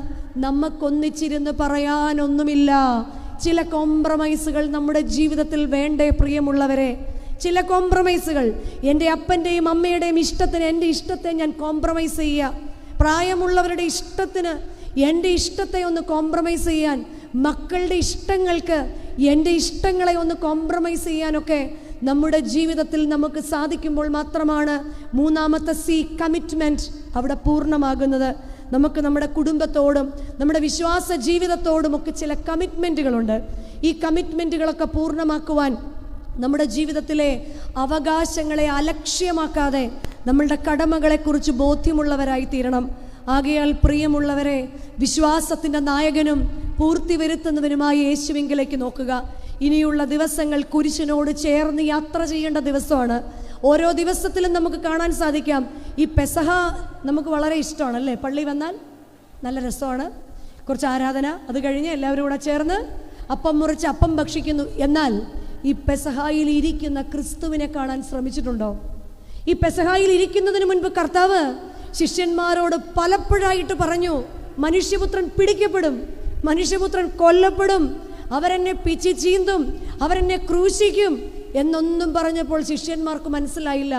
നമുക്കൊന്നിച്ചിരുന്ന് പറയാനൊന്നുമില്ല. ചില കോംപ്രമൈസുകൾ നമ്മുടെ ജീവിതത്തിൽ വേണ്ടേ പ്രിയമുള്ളവരെ? ചില കോംപ്രമൈസുകൾ. എൻ്റെ അപ്പൻ്റെയും അമ്മയുടെയും ഇഷ്ടത്തിന് എൻ്റെ ഇഷ്ടത്തെ ഞാൻ കോംപ്രമൈസ് ചെയ്യുക. പ്രായമുള്ളവരുടെ ഇഷ്ടത്തിന് എൻ്റെ ഇഷ്ടത്തെ ഒന്ന് കോംപ്രമൈസ് ചെയ്യാൻ, മക്കളുടെ ഇഷ്ടങ്ങൾക്ക് എൻ്റെ ഇഷ്ടങ്ങളെ ഒന്ന് കോംപ്രമൈസ് ചെയ്യാനൊക്കെ നമ്മുടെ ജീവിതത്തിൽ നമുക്ക് സാധിക്കുമ്പോൾ മാത്രമാണ് 3ാമത്തെ C, കമ്മിറ്റ്മെൻറ്റ്, അവിടെ പൂർണ്ണമാകുന്നത്. നമുക്ക് നമ്മുടെ കുടുംബത്തോടും നമ്മുടെ വിശ്വാസ ജീവിതത്തോടും ഒക്കെ ചില കമ്മിറ്റ്മെൻറ്റുകളുണ്ട്. ഈ കമ്മിറ്റ്മെൻറ്റുകളൊക്കെ പൂർണ്ണമാക്കുവാൻ നമ്മുടെ ജീവിതത്തിലെ അവകാശങ്ങളെ അലക്ഷ്യമാക്കാതെ നമ്മളുടെ കടമകളെക്കുറിച്ച് ബോധ്യമുള്ളവരായി തീരണം. ആകയാൽ പ്രിയമുള്ളവരെ, വിശ്വാസത്തിൻ്റെ നായകനും പൂർത്തി വരുത്തുന്നവനുമായ യേശുവിങ്കിലേക്ക് നോക്കുക. ഇനിയുള്ള ദിവസങ്ങൾ കുരിശിനോട് ചേർന്ന് യാത്ര ചെയ്യേണ്ട ദിവസമാണ്. ഓരോ ദിവസത്തിലും നമുക്ക് കാണാൻ സാധിക്കാം. ഈ പെസഹ നമുക്ക് വളരെ ഇഷ്ടമാണല്ലേ? പള്ളി വന്നാൽ നല്ല രസമാണ്, കുറച്ച് ആരാധന, അത് കഴിഞ്ഞ് എല്ലാവരും കൂടെ ചേർന്ന് അപ്പം മുറിച്ച് അപ്പം ഭക്ഷിക്കുന്നു. എന്നാൽ ഈ പെസഹായിൽ ഇരിക്കുന്ന ക്രിസ്തുവിനെ കാണാൻ ശ്രമിച്ചിട്ടുണ്ടോ? ഈ പെസഹായിൽ ഇരിക്കുന്നതിന് മുൻപ് കർത്താവ് ശിഷ്യന്മാരോട് പലപ്പോഴായിട്ട് പറഞ്ഞു, മനുഷ്യപുത്രൻ പിടിക്കപ്പെടും, മനുഷ്യപുത്രൻ കൊല്ലപ്പെടും, അവരെന്നെ പിച്ചി ചീന്തും, അവരെന്നെ ക്രൂശിക്കും എന്നൊന്നും പറഞ്ഞപ്പോൾ ശിഷ്യന്മാർക്ക് മനസ്സിലായില്ല.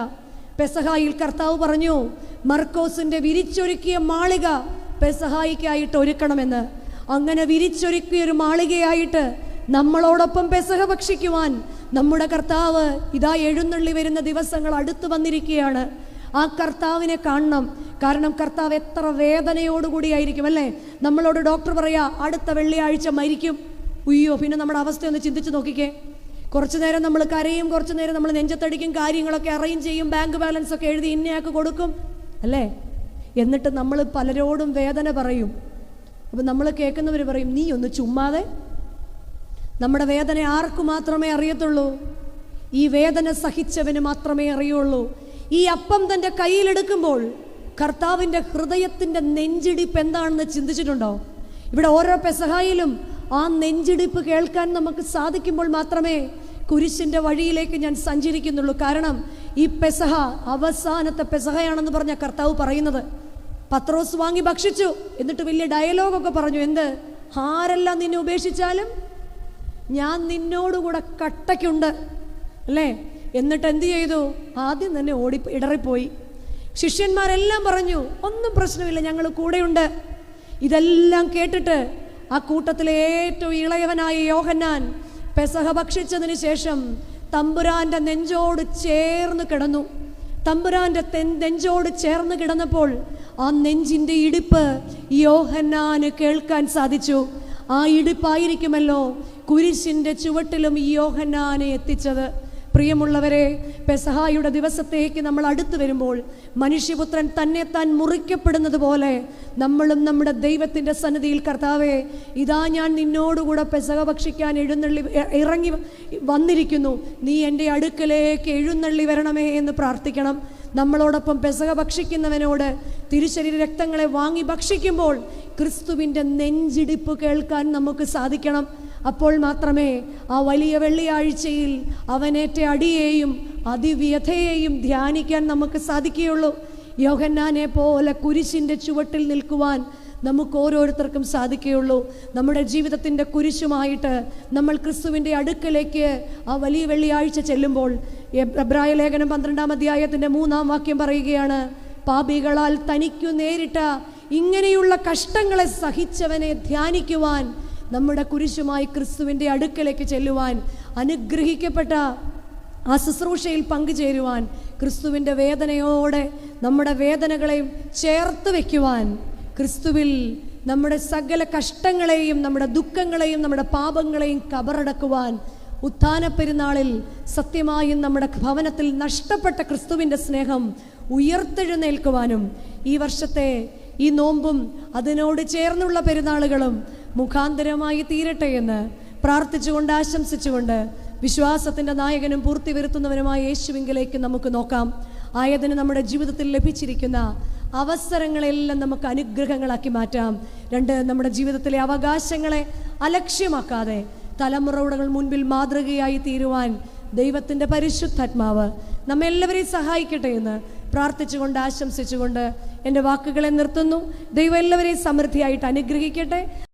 പെസഹായിൽ കർത്താവ് പറഞ്ഞു, മർക്കോസിൻ്റെ വിരിച്ചൊരുക്കിയ മാളിക പെസഹായിക്കായിട്ട് ഒരുക്കണമെന്ന്. അങ്ങനെ വിരിച്ചൊരുക്കിയൊരു മാളികയായിട്ട് നമ്മളോടൊപ്പം പെസഹ ഭക്ഷിക്കുവാൻ നമ്മുടെ കർത്താവ് ഇതാ എഴുന്നള്ളി വരുന്ന ദിവസങ്ങൾ അടുത്ത് വന്നിരിക്കുകയാണ്. ആ കർത്താവിനെ കാണണം. കാരണം കർത്താവ് എത്ര വേദനയോടുകൂടിയായിരിക്കും അല്ലേ? നമ്മളോട് ഡോക്ടർ പറയാ അടുത്ത വെള്ളിയാഴ്ച മരിക്കും. ഉയ്യോ, പിന്നെ നമ്മുടെ അവസ്ഥയൊന്ന് ചിന്തിച്ച് നോക്കിക്കേ. കുറച്ചു നേരം നമ്മൾ കരയും, കുറച്ചു നേരം നമ്മൾ നെഞ്ചത്തടിക്കും, കാര്യങ്ങളൊക്കെ അറേഞ്ച് ചെയ്യും, ബാങ്ക് ബാലൻസ് ഒക്കെ എഴുതി ഇന്നയാൾക്ക് കൊടുക്കും അല്ലേ? എന്നിട്ട് നമ്മൾ പലരോടും വേദന പറയും. അപ്പം നമ്മൾ കേൾക്കുന്നവർ പറയും, നീ ഒന്ന് ചുമ്മാതെ. നമ്മുടെ വേദന ആർക്കു മാത്രമേ അറിയത്തുള്ളൂ? ഈ വേദന സഹിച്ചവന് മാത്രമേ അറിയുള്ളൂ. ഈ അപ്പം തൻ്റെ കയ്യിലെടുക്കുമ്പോൾ കർത്താവിൻ്റെ ഹൃദയത്തിൻ്റെ നെഞ്ചിടിപ്പ് എന്താണെന്ന് ചിന്തിച്ചിട്ടുണ്ടോ? ഇവിടെ ഓരോ പെസഹായിലും ആ നെഞ്ചിടിപ്പ് കേൾക്കാൻ നമുക്ക് സാധിക്കുമ്പോൾ മാത്രമേ കുരിശിൻ്റെ വഴിയിലേക്ക് ഞാൻ സഞ്ചരിക്കുന്നുള്ളൂ. കാരണം ഈ പെസഹ അവസാനത്തെ പെസഹയാണെന്ന് പറഞ്ഞ കർത്താവ് പറയുന്നത്. പത്രോസ് വാങ്ങി ഭക്ഷിച്ചു, എന്നിട്ട് വലിയ ഡയലോഗൊക്കെ പറഞ്ഞു. എന്ത്? ആരെല്ലാം നിന്നെ ഉപേക്ഷിച്ചാലും ഞാൻ നിന്നോടുകൂടെ കട്ടയ്ക്കുണ്ട് അല്ലേ? എന്നിട്ട് എന്ത് ചെയ്തു? ആദ്യം തന്നെ ഇടറിപ്പോയി. ശിഷ്യന്മാരെല്ലാം പറഞ്ഞു, ഒന്നും പ്രശ്നമില്ല, ഞങ്ങൾ കൂടെയുണ്ട്. ഇതെല്ലാം കേട്ടിട്ട് ആ കൂട്ടത്തിലെ ഏറ്റവും ഇളയവനായ യോഹന്നാൻ പെസഹ ഭക്ഷിച്ചതിന് ശേഷം തമ്പുരാൻ്റെ നെഞ്ചോട് ചേർന്ന് കിടന്നു. തമ്പുരാൻ്റെ നെഞ്ചോട് ചേർന്ന് കിടന്നപ്പോൾ ആ നെഞ്ചിൻ്റെ ഇടിപ്പ് യോഹന്നാന് കേൾക്കാൻ സാധിച്ചു. ആ ഇടിപ്പായിരിക്കുമല്ലോ കുരിശിൻ്റെ ചുവട്ടിലും യോഹന്നാനെ എത്തിച്ചത്. പ്രിയമുള്ളവരെ, പെസഹായുടെ ദിവസത്തേക്ക് നമ്മൾ അടുത്തു വരുമ്പോൾ മനുഷ്യപുത്രൻ തന്നെത്താൻ മുറിക്കപ്പെടുന്നത് പോലെ നമ്മളും നമ്മുടെ ദൈവത്തിൻ്റെ സന്നിധിയിൽ, കർത്താവേ, ഇതാ ഞാൻ നിന്നോടുകൂടെ പെസഹ ഭക്ഷിക്കാൻ ഇറങ്ങി വന്നിരിക്കുന്നു, നീ എൻ്റെ അടുക്കലേക്ക് എഴുന്നള്ളി വരണമേ എന്ന് പ്രാർത്ഥിക്കണം. നമ്മളോടൊപ്പം പെസഹ ഭക്ഷിക്കുന്നവനോട് തിരുശരീര രക്തങ്ങളെ വാങ്ങി ഭക്ഷിക്കുമ്പോൾ ക്രിസ്തുവിൻ്റെ നെഞ്ചിടിപ്പ് കേൾക്കാൻ നമുക്ക് സാധിക്കണം. അപ്പോൾ മാത്രമേ ആ വലിയ വെള്ളിയാഴ്ചയിൽ അവനേറ്റ അടിയെയും അതിവ്യഥയെയും ധ്യാനിക്കാൻ നമുക്ക് സാധിക്കുകയുള്ളൂ. യോഹന്നാനെ പോലെ കുരിശിൻ്റെ ചുവട്ടിൽ നിൽക്കുവാൻ നമുക്ക് ഓരോരുത്തർക്കും സാധിക്കുകയുള്ളൂ. നമ്മുടെ ജീവിതത്തിൻ്റെ കുരിശുമായിട്ട് നമ്മൾ ക്രിസ്തുവിൻ്റെ അടുക്കലേക്ക് ആ വലിയ വെള്ളിയാഴ്ച ചെല്ലുമ്പോൾ എബ്രായ ലേഖനം 12-ാം അധ്യായത്തിൻ്റെ 3-ാം വാക്യം പറയുകയാണ്, പാപികളാൽ തനിക്കു നേരിട്ട ഇങ്ങനെയുള്ള കഷ്ടങ്ങളെ സഹിച്ചവനെ ധ്യാനിക്കുവാൻ, നമ്മുടെ കുരിശുമായി ക്രിസ്തുവിൻ്റെ അടുക്കലേക്ക് ചെല്ലുവാൻ, അനുഗ്രഹിക്കപ്പെട്ട ആ ശുശ്രൂഷയിൽ പങ്കുചേരുവാൻ, ക്രിസ്തുവിൻ്റെ വേദനയോടെ നമ്മുടെ വേദനകളെയും ചേർത്ത് വയ്ക്കുവാൻ, ക്രിസ്തുവിൽ നമ്മുടെ സകല കഷ്ടങ്ങളെയും നമ്മുടെ ദുഃഖങ്ങളെയും നമ്മുടെ പാപങ്ങളെയും കബറടക്കുവാൻ, ഉത്ഥാന പെരുന്നാളിൽ സത്യമായും നമ്മുടെ ഭവനത്തിൽ നഷ്ടപ്പെട്ട ക്രിസ്തുവിൻ്റെ സ്നേഹം ഉയർത്തെഴുന്നേൽക്കുവാനും, ഈ വർഷത്തെ ഈ നോമ്പും അതിനോട് ചേർന്നുള്ള പെരുന്നാളുകളും മുഖാന്തരമായി തീരട്ടെ എന്ന് പ്രാർത്ഥിച്ചുകൊണ്ട് ആശംസിച്ചുകൊണ്ട് വിശ്വാസത്തിൻ്റെ നായകനും പൂർത്തി വരുത്തുന്നവനുമായ യേശുവിങ്കിലേക്ക് നമുക്ക് നോക്കാം. ആയതിന് നമ്മുടെ ജീവിതത്തിൽ ലഭിച്ചിരിക്കുന്ന അവസരങ്ങളെല്ലാം നമുക്ക് അനുഗ്രഹങ്ങളാക്കി മാറ്റാം. 2, നമ്മുടെ ജീവിതത്തിലെ അവകാശങ്ങളെ അലക്ഷ്യമാക്കാതെ തലമുറകൾ മുൻപിൽ മാതൃകയായി തീരുവാൻ ദൈവത്തിൻ്റെ പരിശുദ്ധാത്മാവ് നമ്മെല്ലാവരെയും സഹായിക്കട്ടെ എന്ന് പ്രാർത്ഥിച്ചുകൊണ്ട് ആശംസിച്ചുകൊണ്ട് എൻ്റെ വാക്കുകളെ നിർത്തുന്നു. ദൈവം എല്ലാവരെയും സമൃദ്ധിയായിട്ട് അനുഗ്രഹിക്കട്ടെ.